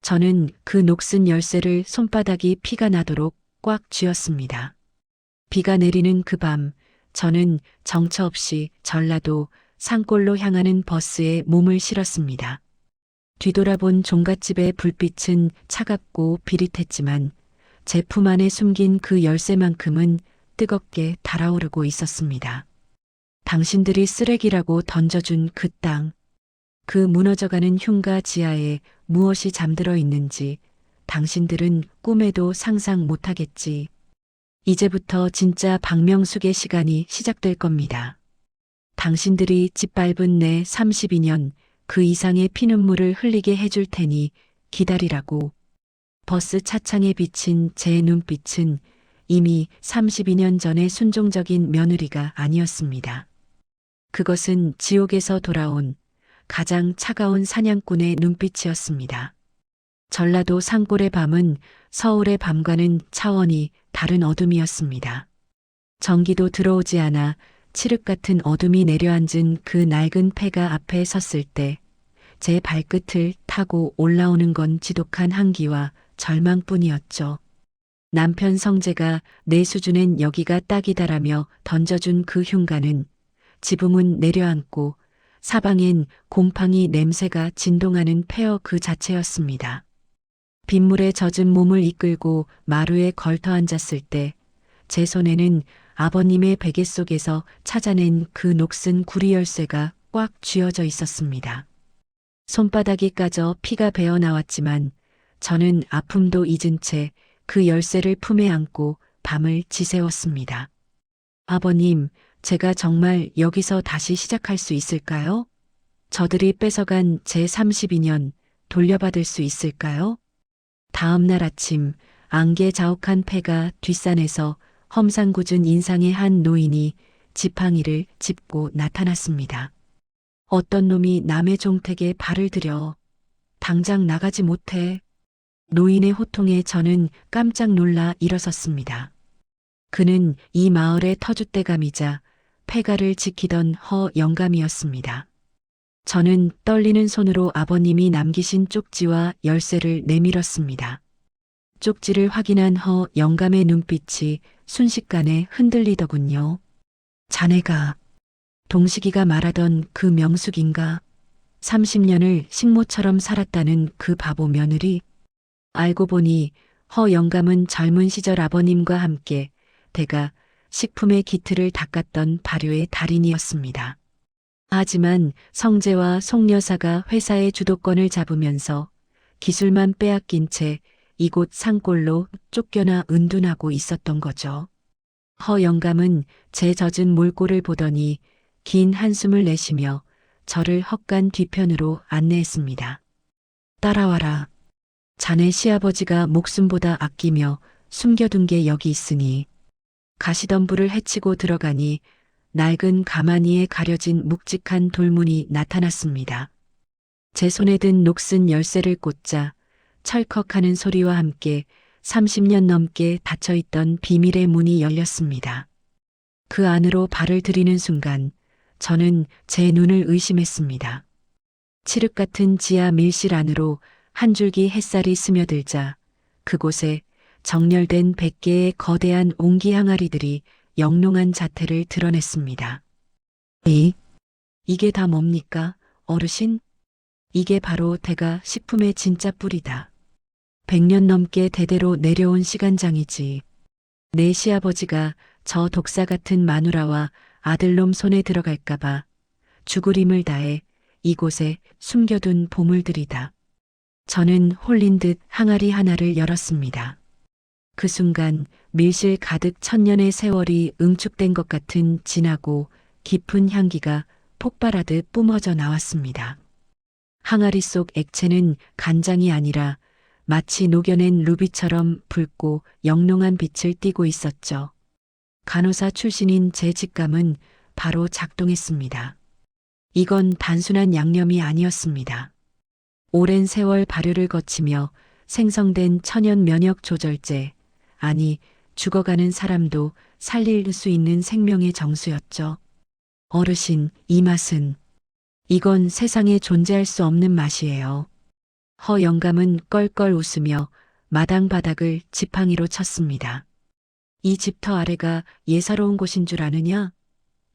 저는 그 녹슨 열쇠를 손바닥이 피가 나도록 꽉 쥐었습니다. 비가 내리는 그 밤, 저는 정처 없이 전라도 산골로 향하는 버스에 몸을 실었습니다. 뒤돌아본 종갓집의 불빛은 차갑고 비릿했지만 제 품 안에 숨긴 그 열쇠만큼은 뜨겁게 달아오르고 있었습니다. 당신들이 쓰레기라고 던져준 그 땅, 그 무너져가는 흉가 지하에 무엇이 잠들어 있는지 당신들은 꿈에도 상상 못하겠지. 이제부터 진짜 박명숙의 시간이 시작될 겁니다. 당신들이 짓밟은 내 32년 그 이상의 피눈물을 흘리게 해줄 테니 기다리라고. 버스 차창에 비친 제 눈빛은 이미 32년 전의 순종적인 며느리가 아니었습니다. 그것은 지옥에서 돌아온 가장 차가운 사냥꾼의 눈빛이었습니다. 전라도 산골의 밤은 서울의 밤과는 차원이 다른 어둠이었습니다. 전기도 들어오지 않아 칠흑 같은 어둠이 내려앉은 그 낡은 폐가 앞에 섰을 때 제 발끝을 타고 올라오는 건 지독한 한기와 절망뿐이었죠. 남편 성재가 내 수준엔 여기가 딱이다라며 던져준 그 흉가는 지붕은 내려앉고 사방엔 곰팡이 냄새가 진동하는 폐허 그 자체였습니다. 빗물에 젖은 몸을 이끌고 마루에 걸터 앉았을 때 제 손에는 아버님의 베개 속에서 찾아낸 그 녹슨 구리 열쇠가 꽉 쥐어져 있었습니다. 손바닥이 까져 피가 배어 나왔지만 저는 아픔도 잊은 채 그 열쇠를 품에 안고 밤을 지새웠습니다. 아버님, 제가 정말 여기서 다시 시작할 수 있을까요? 저들이 뺏어간 제 32년 돌려받을 수 있을까요? 다음 날 아침 안개 자욱한 폐가 뒷산에서 험상궂은 인상의 한 노인이 지팡이를 짚고 나타났습니다. 어떤 놈이 남의 종택에 발을 들여 당장 나가지 못해. 노인의 호통에 저는 깜짝 놀라 일어섰습니다. 그는 이 마을의 터줏대감이자 폐가를 지키던 허 영감이었습니다. 저는 떨리는 손으로 아버님이 남기신 쪽지와 열쇠를 내밀었습니다. 쪽지를 확인한 허 영감의 눈빛이 순식간에 흔들리더군요. 자네가 동식이가 말하던 그 명숙인가? 30년을 식모처럼 살았다는 그 바보 며느리? 알고 보니 허 영감은 젊은 시절 아버님과 함께 대가 식품의 기틀을 닦았던 발효의 달인이었습니다. 하지만 성재와 송 여사가 회사의 주도권을 잡으면서 기술만 빼앗긴 채 이곳 산골로 쫓겨나 은둔하고 있었던 거죠. 허 영감은 제 젖은 몰골을 보더니 긴 한숨을 내쉬며 저를 헛간 뒤편으로 안내했습니다. 따라와라. 자네 시아버지가 목숨보다 아끼며 숨겨둔 게 여기 있으니. 가시덤불을 헤치고 들어가니 낡은 가마니에 가려진 묵직한 돌문이 나타났습니다. 제 손에 든 녹슨 열쇠를 꽂자 철컥하는 소리와 함께 30년 넘게 닫혀있던 비밀의 문이 열렸습니다. 그 안으로 발을 들이는 순간 저는 제 눈을 의심했습니다. 칠흑 같은 지하 밀실 안으로 한 줄기 햇살이 스며들자 그곳에 정렬된 100개의 거대한 옹기 항아리들이 영롱한 자태를 드러냈습니다. 이게 다 뭡니까, 어르신? 이게 바로 대가 식품의 진짜 뿌리다. 100년 넘게 대대로 내려온 시간장이지. 내 시아버지가 저 독사 같은 마누라와 아들놈 손에 들어갈까봐 죽을 힘을 다해 이곳에 숨겨둔 보물들이다. 저는 홀린 듯 항아리 하나를 열었습니다. 그 순간 밀실 가득 천년의 세월이 응축된 것 같은 진하고 깊은 향기가 폭발하듯 뿜어져 나왔습니다. 항아리 속 액체는 간장이 아니라 마치 녹여낸 루비처럼 붉고 영롱한 빛을 띠고 있었죠. 간호사 출신인 제 직감은 바로 작동했습니다. 이건 단순한 양념이 아니었습니다. 오랜 세월 발효를 거치며 생성된 천연 면역 조절제, 아니 죽어가는 사람도 살릴 수 있는 생명의 정수였죠. 어르신, 이 맛은, 이건 세상에 존재할 수 없는 맛이에요. 허 영감은 껄껄 웃으며 마당 바닥을 지팡이로 쳤습니다. 이 집터 아래가 예사로운 곳인 줄 아느냐?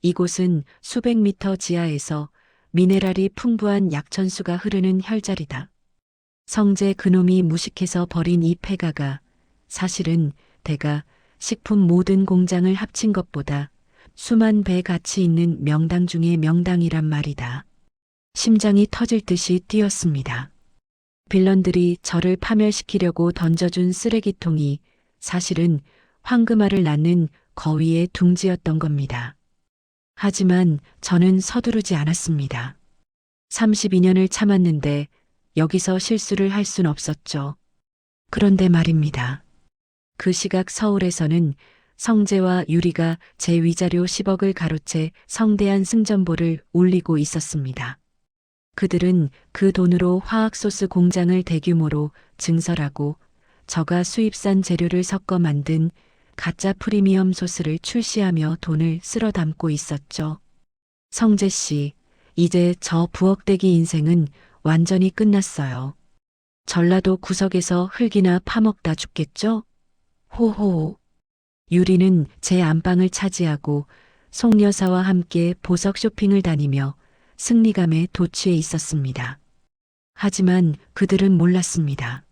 이곳은 수백 미터 지하에서 미네랄이 풍부한 약천수가 흐르는 혈자리다. 성재 그놈이 무식해서 버린 이 폐가가 사실은 대가 식품 모든 공장을 합친 것보다 수만 배 가치 있는 명당 중의 명당이란 말이다. 심장이 터질 듯이 뛰었습니다. 빌런들이 저를 파멸시키려고 던져준 쓰레기통이 사실은 황금알을 낳는 거위의 둥지였던 겁니다. 하지만 저는 서두르지 않았습니다. 32년을 참았는데 여기서 실수를 할 순 없었죠. 그런데 말입니다. 그 시각 서울에서는 성재와 유리가 제 위자료 10억을 가로채 성대한 승전보를 울리고 있었습니다. 그들은 그 돈으로 화학소스 공장을 대규모로 증설하고 저가 수입산 재료를 섞어 만든 가짜 프리미엄 소스를 출시하며 돈을 쓸어 담고 있었죠. 성재 씨, 이제 저 부엌대기 인생은 완전히 끝났어요. 전라도 구석에서 흙이나 파먹다 죽겠죠? 호호. 유리는 제 안방을 차지하고 송여사와 함께 보석 쇼핑을 다니며 승리감에 도취해 있었습니다. 하지만 그들은 몰랐습니다.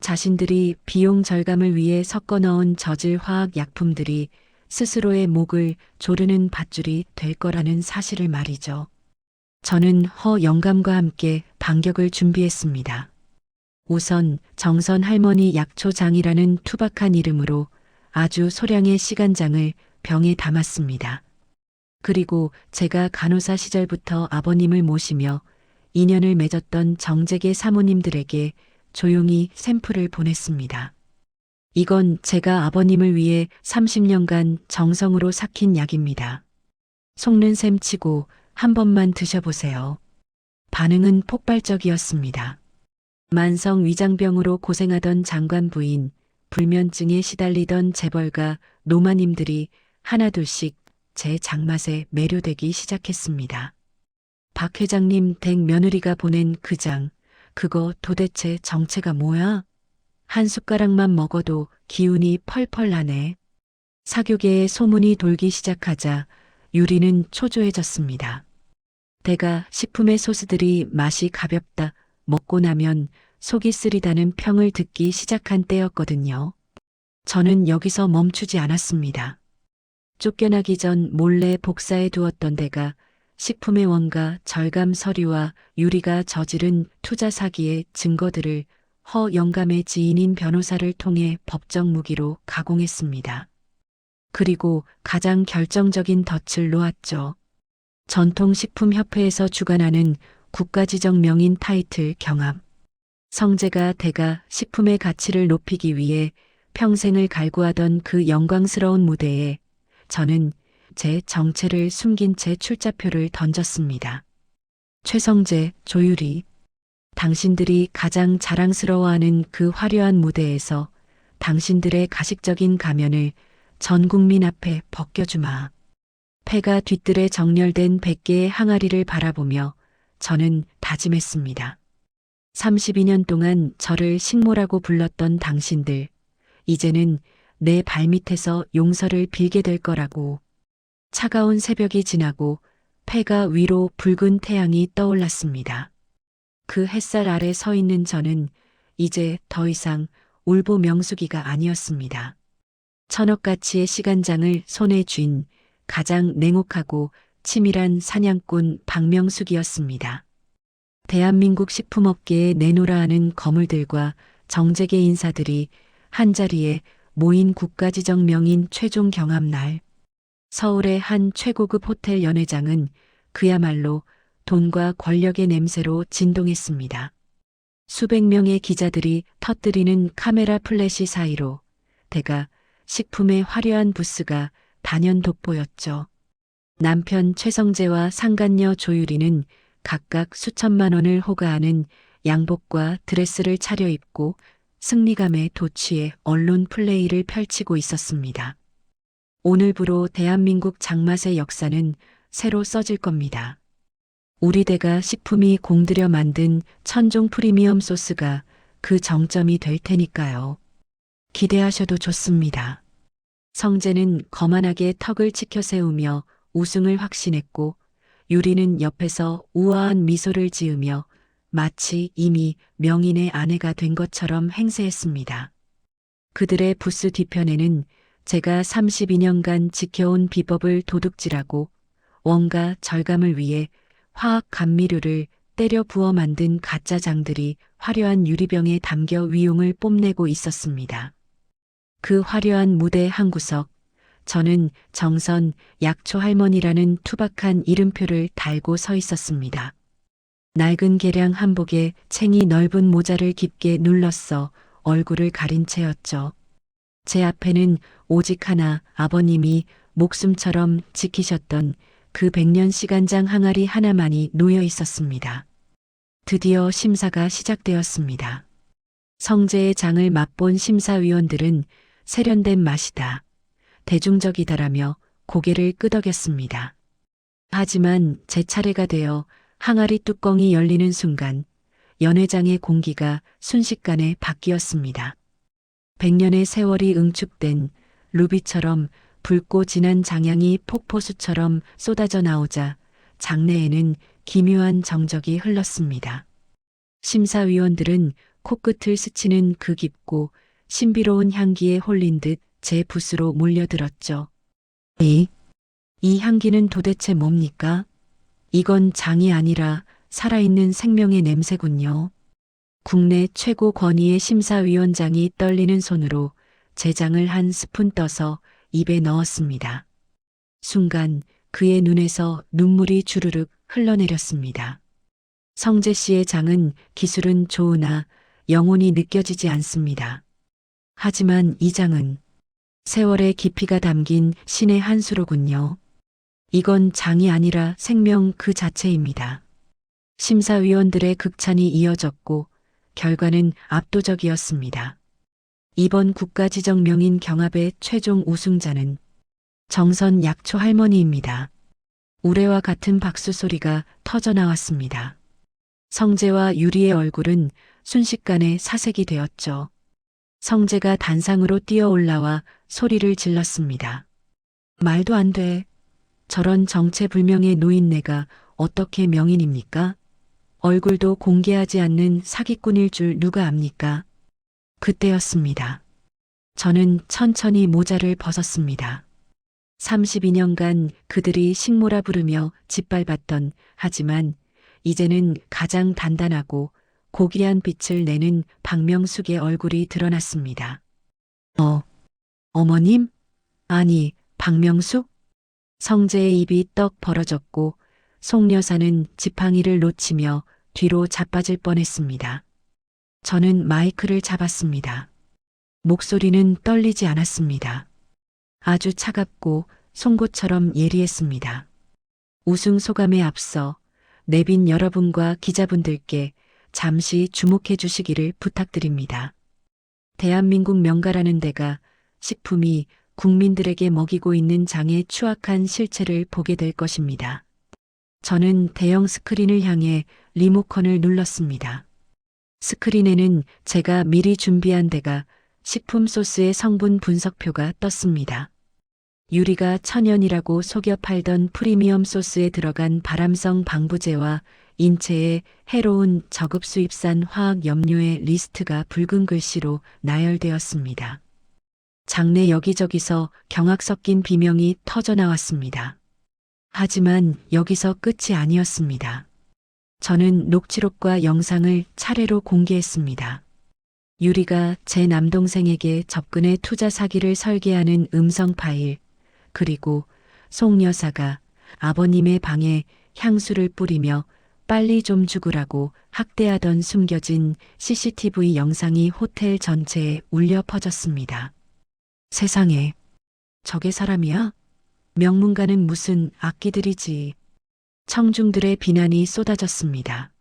자신들이 비용 절감을 위해 섞어 넣은 저질 화학 약품들이 스스로의 목을 조르는 밧줄이 될 거라는 사실을 말이죠. 저는 영감과 함께 반격을 준비했습니다. 우선 정선 할머니 약초장이라는 투박한 이름으로 아주 소량의 시간장을 병에 담았습니다. 그리고 제가 간호사 시절부터 아버님을 모시며 인연을 맺었던 정재계 사모님들에게 조용히 샘플을 보냈습니다. 이건 제가 아버님을 위해 30년간 정성으로 삭힌 약입니다. 속는 셈 치고 한 번만 드셔보세요. 반응은 폭발적이었습니다. 만성 위장병으로 고생하던 장관 부인, 불면증에 시달리던 재벌가 노마님들이 하나둘씩 제 장맛에 매료되기 시작했습니다. 박 회장님 댁 며느리가 보낸 그 장, 그거 도대체 정체가 뭐야? 한 숟가락만 먹어도 기운이 펄펄 나네. 사교계에 소문이 돌기 시작하자 유리는 초조해졌습니다. 대가 식품의 소스들이 맛이 가볍다, 먹고 나면 속이 쓰리다는 평을 듣기 시작한 때였거든요. 저는 여기서 멈추지 않았습니다. 쫓겨나기 전 몰래 복사해 두었던 데가 식품의 원가 절감 서류와 유리가 저지른 투자 사기의 증거들을 영감의 지인인 변호사를 통해 법정 무기로 가공했습니다. 그리고 가장 결정적인 덫을 놓았죠. 전통식품협회에서 주관하는 국가지정 명인 타이틀 경합. 성재가 대가 식품의 가치를 높이기 위해 평생을 갈구하던 그 영광스러운 무대에 저는 제 정체를 숨긴 채 출자표를 던졌습니다. 최성재, 조유리. 당신들이 가장 자랑스러워하는 그 화려한 무대에서 당신들의 가식적인 가면을 전 국민 앞에 벗겨주마. 폐가 뒤뜰에 정렬된 100개의 항아리를 바라보며 저는 다짐했습니다. 32년 동안 저를 식모라고 불렀던 당신들, 이제는 내 발밑에서 용서를 빌게 될 거라고. 차가운 새벽이 지나고 폐가 위로 붉은 태양이 떠올랐습니다. 그 햇살 아래 서 있는 저는 이제 더 이상 울보 명수기가 아니었습니다. 천억 가치의 시간장을 손에 쥔 가장 냉혹하고 치밀한 사냥꾼 박명숙이었습니다. 대한민국 식품업계에 내놓으라 하는 거물들과 정재계 인사들이 한자리에 모인 국가지정 명인 최종 경합날. 서울의 한 최고급 호텔 연회장은 그야말로 돈과 권력의 냄새로 진동했습니다. 수백 명의 기자들이 터뜨리는 카메라 플래시 사이로 대가 식품의 화려한 부스가 단연 돋보였죠. 남편 최성재와 상간녀 조유리는 각각 수천만 원을 호가하는 양복과 드레스를 차려입고 승리감에 도취해 언론 플레이를 펼치고 있었습니다. 오늘부로 대한민국 장맛의 역사는 새로 써질 겁니다. 우리 대가 식품이 공들여 만든 천종 프리미엄 소스가 그 정점이 될 테니까요. 기대하셔도 좋습니다. 성재는 거만하게 턱을 치켜 세우며 우승을 확신했고 유리는 옆에서 우아한 미소를 지으며 마치 이미 명인의 아내가 된 것처럼 행세했습니다. 그들의 부스 뒤편에는 제가 32년간 지켜온 비법을 도둑질하고 원가 절감을 위해 화학 감미료를 때려 부어 만든 가짜장들이 화려한 유리병에 담겨 위용을 뽐내고 있었습니다. 그 화려한 무대 한 구석, 저는 정선 약초 할머니라는 투박한 이름표를 달고 서 있었습니다. 낡은 개량 한복에 챙이 넓은 모자를 깊게 눌렀어 얼굴을 가린 채였죠. 제 앞에는 오직 하나 아버님이 목숨처럼 지키셨던 그 100년 시간장 항아리 하나만이 놓여 있었습니다. 드디어 심사가 시작되었습니다. 성재의 장을 맛본 심사위원들은 세련된 맛이다, 대중적이다라며 고개를 끄덕였습니다. 하지만 제 차례가 되어 항아리 뚜껑이 열리는 순간 연회장의 공기가 순식간에 바뀌었습니다. 100년의 세월이 응축된 루비처럼 붉고 진한 장향이 폭포수처럼 쏟아져 나오자 장내에는 기묘한 정적이 흘렀습니다. 심사위원들은 코끝을 스치는 그 깊고 신비로운 향기에 홀린 듯 제 붓으로 몰려들었죠. 이 향기는 도대체 뭡니까? 이건 장이 아니라 살아있는 생명의 냄새군요. 국내 최고 권위의 심사위원장이 떨리는 손으로 제 장을 한 스푼 떠서 입에 넣었습니다. 순간 그의 눈에서 눈물이 주르륵 흘러내렸습니다. 성재 씨의 장은 기술은 좋으나 영혼이 느껴지지 않습니다. 하지만 이 장은 세월의 깊이가 담긴 신의 한 수로군요. 이건 장이 아니라 생명 그 자체입니다. 심사위원들의 극찬이 이어졌고 결과는 압도적이었습니다. 이번 국가지정 명인 경합의 최종 우승자는 정선 약초 할머니입니다. 우레와 같은 박수 소리가 터져 나왔습니다. 성재와 유리의 얼굴은 순식간에 사색이 되었죠. 성재가 단상으로 뛰어 올라와 소리를 질렀습니다. 말도 안 돼. 저런 정체불명의 노인네가 어떻게 명인입니까? 얼굴도 공개하지 않는 사기꾼일 줄 누가 압니까? 그때였습니다. 저는 천천히 모자를 벗었습니다. 32년간 그들이 식모라 부르며 짓밟았던, 하지만 이제는 가장 단단하고 고귀한 빛을 내는 박명숙의 얼굴이 드러났습니다. 어머님? 아니, 박명숙? 성재의 입이 떡 벌어졌고 송 여사는 지팡이를 놓치며 뒤로 자빠질 뻔했습니다. 저는 마이크를 잡았습니다. 목소리는 떨리지 않았습니다. 아주 차갑고 송곳처럼 예리했습니다. 우승 소감에 앞서 내빈 여러분과 기자분들께 잠시 주목해 주시기를 부탁드립니다. 대한민국 명가라는 데가 식품이 국민들에게 먹이고 있는 장의 추악한 실체를 보게 될 것입니다. 저는 대형 스크린을 향해 리모컨을 눌렀습니다. 스크린에는 제가 미리 준비한 데가 식품 소스의 성분 분석표가 떴습니다. 유리가 천연이라고 속여 팔던 프리미엄 소스에 들어간 발암성 방부제와 인체에 해로운 저급 수입산 화학 염료의 리스트가 붉은 글씨로 나열되었습니다. 장내 여기저기서 경악 섞인 비명이 터져 나왔습니다. 하지만 여기서 끝이 아니었습니다. 저는 녹취록과 영상을 차례로 공개했습니다. 유리가 제 남동생에게 접근해 투자 사기를 설계하는 음성 파일, 그리고 송 여사가 아버님의 방에 향수를 뿌리며 빨리 좀 죽으라고 학대하던 숨겨진 CCTV 영상이 호텔 전체에 울려 퍼졌습니다. 세상에, 저게 사람이야? 명문가는 무슨 악기들이지. 청중들의 비난이 쏟아졌습니다.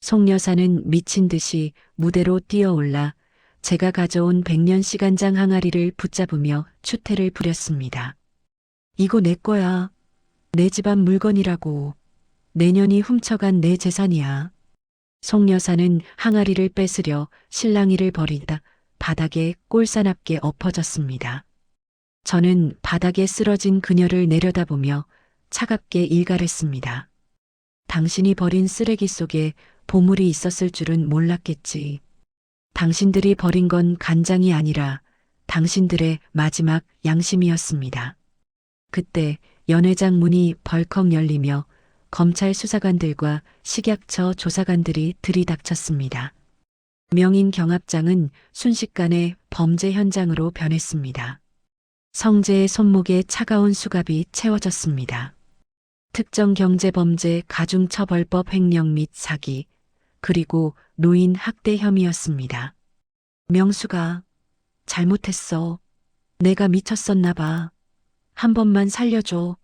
송 여사는 미친 듯이 무대로 뛰어올라 제가 가져온 100년 시간장 항아리를 붙잡으며 추태를 부렸습니다. 이거 내 거야. 내 집안 물건이라고. 내년이 훔쳐간 내 재산이야. 송 여사는 항아리를 뺏으려 실랑이를 벌이다 바닥에 꼴사납게 엎어졌습니다. 저는 바닥에 쓰러진 그녀를 내려다보며 차갑게 일갈했습니다. 당신이 버린 쓰레기 속에 보물이 있었을 줄은 몰랐겠지. 당신들이 버린 건 간장이 아니라 당신들의 마지막 양심이었습니다. 그때 연회장 문이 벌컥 열리며 검찰 수사관들과 식약처 조사관들이 들이닥쳤습니다. 명인 경합장은 순식간에 범죄 현장으로 변했습니다. 성재의 손목에 차가운 수갑이 채워졌습니다. 특정 경제범죄 가중처벌법 횡령 및 사기, 그리고 노인 학대 혐의였습니다. 명수가 잘못했어. 내가 미쳤었나 봐. 한 번만 살려줘.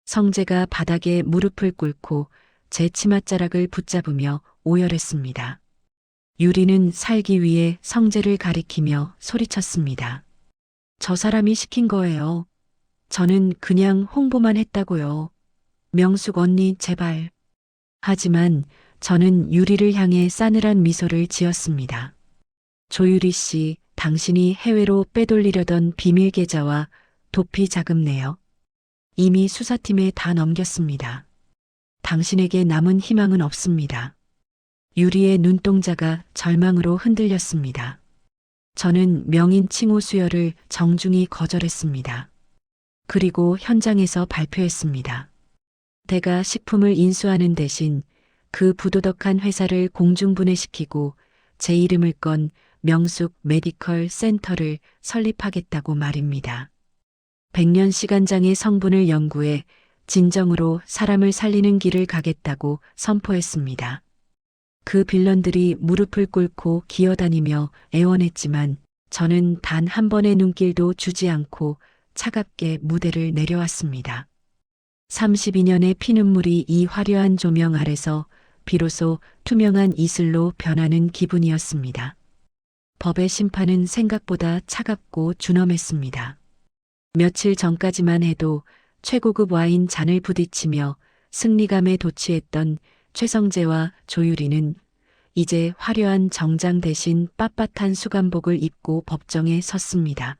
성재가 바닥에 무릎을 꿇고 제 치맛자락을 붙잡으며 오열했습니다. 유리는 살기 위해 성재를 가리키며 소리쳤습니다. 저 사람이 시킨 거예요. 저는 그냥 홍보만 했다고요. 명숙 언니 제발. 하지만 저는 유리를 향해 싸늘한 미소를 지었습니다. 조유리 씨, 당신이 해외로 빼돌리려던 비밀 계좌와 도피 자금네요. 이미 수사팀에 다 넘겼습니다. 당신에게 남은 희망은 없습니다. 유리의 눈동자가 절망으로 흔들렸습니다. 저는 명인 칭호 수여를 정중히 거절했습니다. 그리고 현장에서 발표했습니다. 대가 식품을 인수하는 대신 그 부도덕한 회사를 공중분해시키고 제 이름을 건 명숙 메디컬 센터를 설립하겠다고 말입니다. 100년 시간장의 성분을 연구해 진정으로 사람을 살리는 길을 가겠다고 선포했습니다. 그 빌런들이 무릎을 꿇고 기어다니며 애원했지만 저는 단 한 번의 눈길도 주지 않고 차갑게 무대를 내려왔습니다. 32년의 피눈물이 이 화려한 조명 아래서 비로소 투명한 이슬로 변하는 기분이었습니다. 법의 심판은 생각보다 차갑고 준엄했습니다. 며칠 전까지만 해도 최고급 와인 잔을 부딪히며 승리감에 도취했던 최성재와 조유리는 이제 화려한 정장 대신 빳빳한 수감복을 입고 법정에 섰습니다.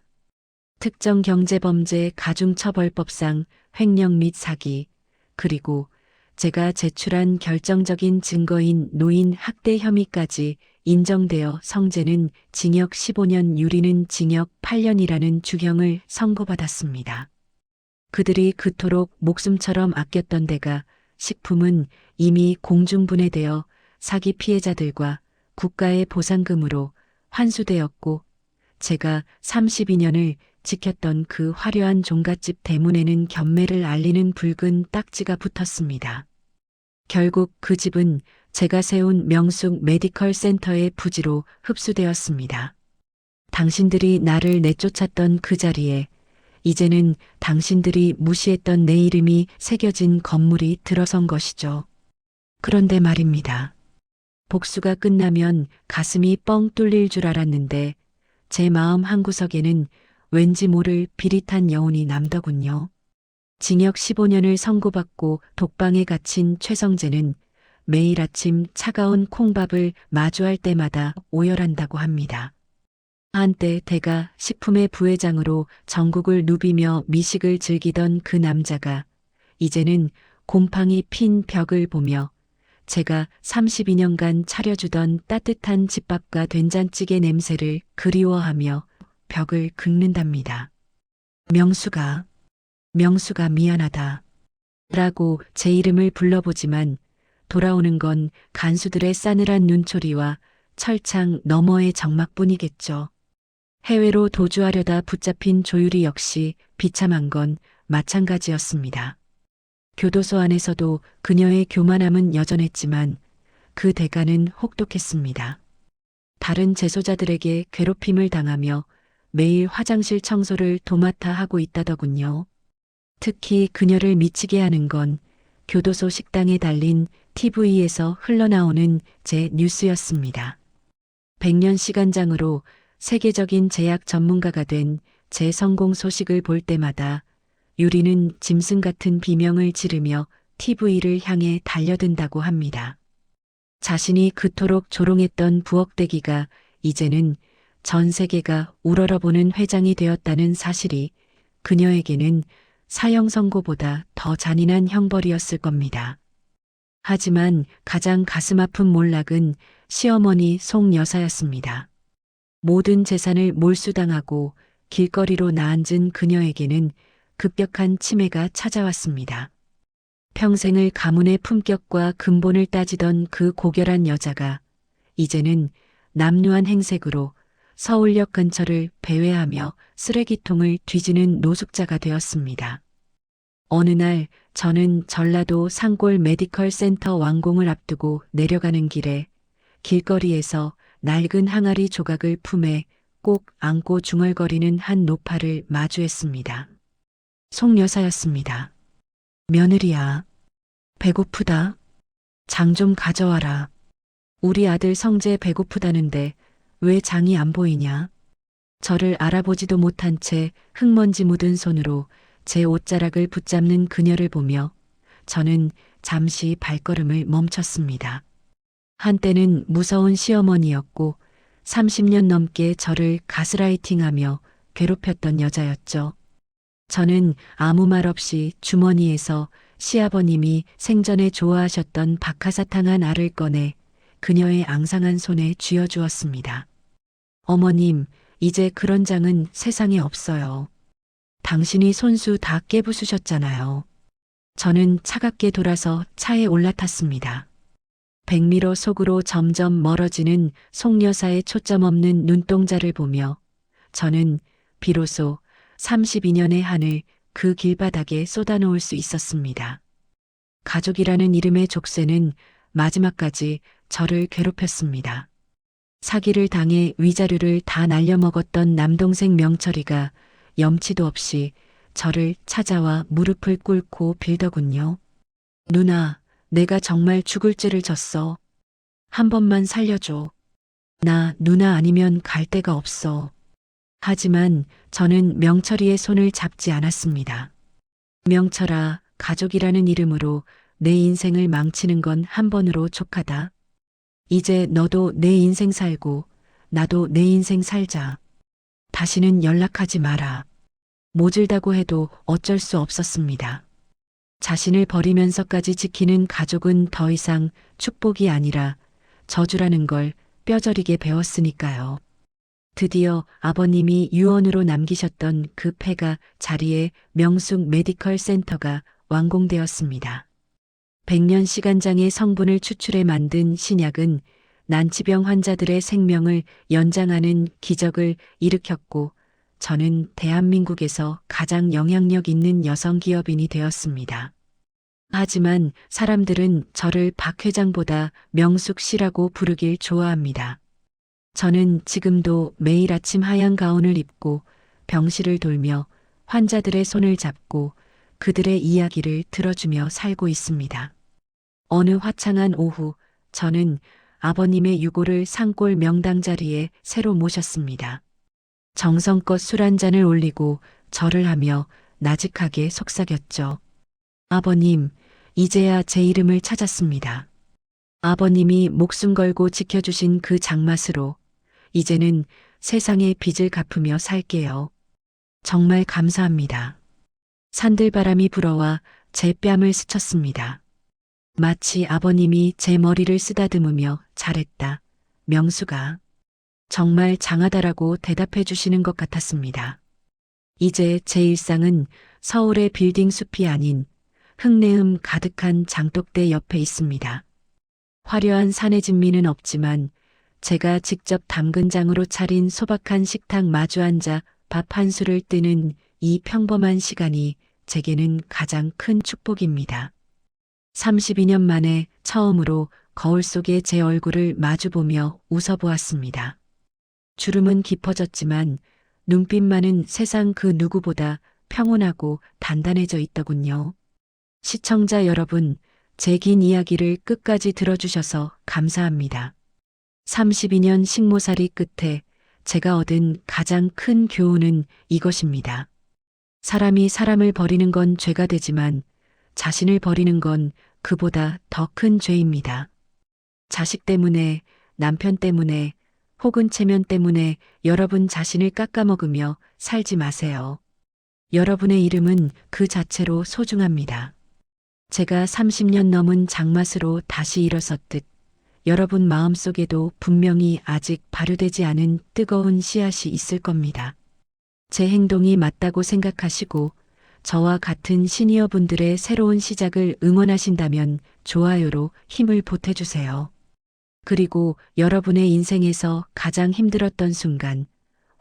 특정 경제범죄 가중처벌법상 횡령 및 사기, 그리고 제가 제출한 결정적인 증거인 노인 학대 혐의까지 인정되어 성재는 징역 15년, 유리는 징역 8년이라는 주형을 선고받았습니다. 그들이 그토록 목숨처럼 아꼈던 데가 식품은 이미 공중분해되어 사기 피해자들과 국가의 보상금으로 환수되었고 제가 32년을 지켰던 그 화려한 종갓집 대문에는 견매를 알리는 붉은 딱지가 붙었습니다. 결국 그 집은 제가 세운 명숙 메디컬 센터의 부지로 흡수되었습니다. 당신들이 나를 내쫓았던 그 자리에 이제는 당신들이 무시했던 내 이름이 새겨진 건물이 들어선 것이죠. 그런데 말입니다. 복수가 끝나면 가슴이 뻥 뚫릴 줄 알았는데 제 마음 한구석에는 왠지 모를 비릿한 여운이 남더군요. 징역 15년을 선고받고 독방에 갇힌 최성재는 매일 아침 차가운 콩밥을 마주할 때마다 오열한다고 합니다. 한때 대가 식품의 부회장으로 전국을 누비며 미식을 즐기던 그 남자가 이제는 곰팡이 핀 벽을 보며 제가 32년간 차려주던 따뜻한 집밥과 된장찌개 냄새를 그리워하며 벽을 긁는답니다. 명수가 미안하다. 라고 제 이름을 불러보지만 돌아오는 건 간수들의 싸늘한 눈초리와 철창 너머의 적막뿐이겠죠. 해외로 도주하려다 붙잡힌 조유리 역시 비참한 건 마찬가지였습니다. 교도소 안에서도 그녀의 교만함은 여전했지만 그 대가는 혹독했습니다. 다른 재소자들에게 괴롭힘을 당하며 매일 화장실 청소를 도맡아 하고 있다더군요. 특히 그녀를 미치게 하는 건 교도소 식당에 달린 TV에서 흘러나오는 제 뉴스였습니다. 100년 시간장으로 세계적인 제약 전문가가 된 제 성공 소식을 볼 때마다 유리는 짐승 같은 비명을 지르며 TV를 향해 달려든다고 합니다. 자신이 그토록 조롱했던 부엌대기가 이제는 전 세계가 우러러보는 회장이 되었다는 사실이 그녀에게는 사형 선고보다 더 잔인한 형벌이었을 겁니다. 하지만 가장 가슴 아픈 몰락은 시어머니 송 여사였습니다. 모든 재산을 몰수당하고 길거리로 나앉은 그녀에게는 급격한 치매가 찾아왔습니다. 평생을 가문의 품격과 근본을 따지던 그 고결한 여자가 이제는 남루한 행색으로 서울역 근처를 배회하며 쓰레기통을 뒤지는 노숙자가 되었습니다. 어느 날 저는 전라도 산골 메디컬 센터 완공을 앞두고 내려가는 길에 길거리에서 낡은 항아리 조각을 품에 꼭 안고 중얼거리는 한 노파를 마주했습니다. 송 여사였습니다. 며느리야, 배고프다. 장 좀 가져와라. 우리 아들 성재 배고프다는데 왜 장이 안 보이냐? 저를 알아보지도 못한 채 흙먼지 묻은 손으로 제 옷자락을 붙잡는 그녀를 보며 저는 잠시 발걸음을 멈췄습니다. 한때는 무서운 시어머니였고 30년 넘게 저를 가스라이팅하며 괴롭혔던 여자였죠. 저는 아무 말 없이 주머니에서 시아버님이 생전에 좋아하셨던 박하사탕 한 알을 꺼내 그녀의 앙상한 손에 쥐어주었습니다. 어머님, 이제 그런 장은 세상에 없어요. 당신이 손수 다 깨부수셨잖아요. 저는 차갑게 돌아서 차에 올라탔습니다. 백미러 속으로 점점 멀어지는 송여사의 초점 없는 눈동자를 보며 저는 비로소 32년의 한을 그 길바닥에 쏟아놓을 수 있었습니다. 가족이라는 이름의 족쇄는 마지막까지 저를 괴롭혔습니다. 사기를 당해 위자료를 다 날려먹었던 남동생 명철이가 염치도 없이 저를 찾아와 무릎을 꿇고 빌더군요. 누나, 내가 정말 죽을 죄를 졌어. 한 번만 살려줘. 나 누나 아니면 갈 데가 없어. 하지만 저는 명철이의 손을 잡지 않았습니다. 명철아, 가족이라는 이름으로 내 인생을 망치는 건 한 번으로 족하다. 이제 너도 내 인생 살고 나도 내 인생 살자. 다시는 연락하지 마라. 모질다고 해도 어쩔 수 없었습니다. 자신을 버리면서까지 지키는 가족은 더 이상 축복이 아니라 저주라는 걸 뼈저리게 배웠으니까요. 드디어 아버님이 유언으로 남기셨던 그 폐가 자리에 명숙 메디컬 센터가 완공되었습니다. 100년 시간장의 성분을 추출해 만든 신약은 난치병 환자들의 생명을 연장하는 기적을 일으켰고 저는 대한민국에서 가장 영향력 있는 여성 기업인이 되었습니다. 하지만 사람들은 저를 박 회장보다 명숙 씨라고 부르길 좋아합니다. 저는 지금도 매일 아침 하얀 가운을 입고 병실을 돌며 환자들의 손을 잡고 그들의 이야기를 들어주며 살고 있습니다. 어느 화창한 오후 저는 아버님의 유고를 산골 명당 자리에 새로 모셨습니다. 정성껏 술 한 잔을 올리고 절을 하며 나직하게 속삭였죠. 아버님, 이제야 제 이름을 찾았습니다. 아버님이 목숨 걸고 지켜주신 그 장맛으로 이제는 세상의 빚을 갚으며 살게요. 정말 감사합니다. 산들바람이 불어와 제 뺨을 스쳤습니다. 마치 아버님이 제 머리를 쓰다듬으며 잘했다. 명수가. 정말 장하다라고 대답해 주시는 것 같았습니다. 이제 제 일상은 서울의 빌딩 숲이 아닌 흙내음 가득한 장독대 옆에 있습니다. 화려한 사내 진미는 없지만 제가 직접 담근 장으로 차린 소박한 식탁 마주 앉아 밥 한 술을 뜨는 이 평범한 시간이 제게는 가장 큰 축복입니다. 32년 만에 처음으로 거울 속에 제 얼굴을 마주보며 웃어보았습니다. 주름은 깊어졌지만 눈빛만은 세상 그 누구보다 평온하고 단단해져 있더군요. 시청자 여러분, 제 긴 이야기를 끝까지 들어주셔서 감사합니다. 32년 식모살이 끝에 제가 얻은 가장 큰 교훈은 이것입니다. 사람이 사람을 버리는 건 죄가 되지만 자신을 버리는 건 그보다 더 큰 죄입니다. 자식 때문에, 남편 때문에, 혹은 체면 때문에 여러분 자신을 깎아먹으며 살지 마세요. 여러분의 이름은 그 자체로 소중합니다. 제가 30년 넘은 장맛으로 다시 일어섰듯 여러분 마음속에도 분명히 아직 발효되지 않은 뜨거운 씨앗이 있을 겁니다. 제 행동이 맞다고 생각하시고 저와 같은 시니어 분들의 새로운 시작을 응원하신다면 좋아요로 힘을 보태주세요. 그리고 여러분의 인생에서 가장 힘들었던 순간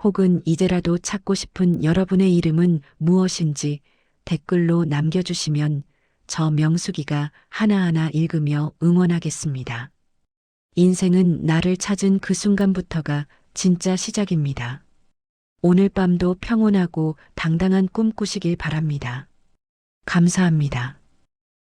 혹은 이제라도 찾고 싶은 여러분의 이름은 무엇인지 댓글로 남겨주시면 저 명숙이가 하나하나 읽으며 응원하겠습니다. 인생은 나를 찾은 그 순간부터가 진짜 시작입니다. 오늘 밤도 평온하고 당당한 꿈 꾸시길 바랍니다. 감사합니다.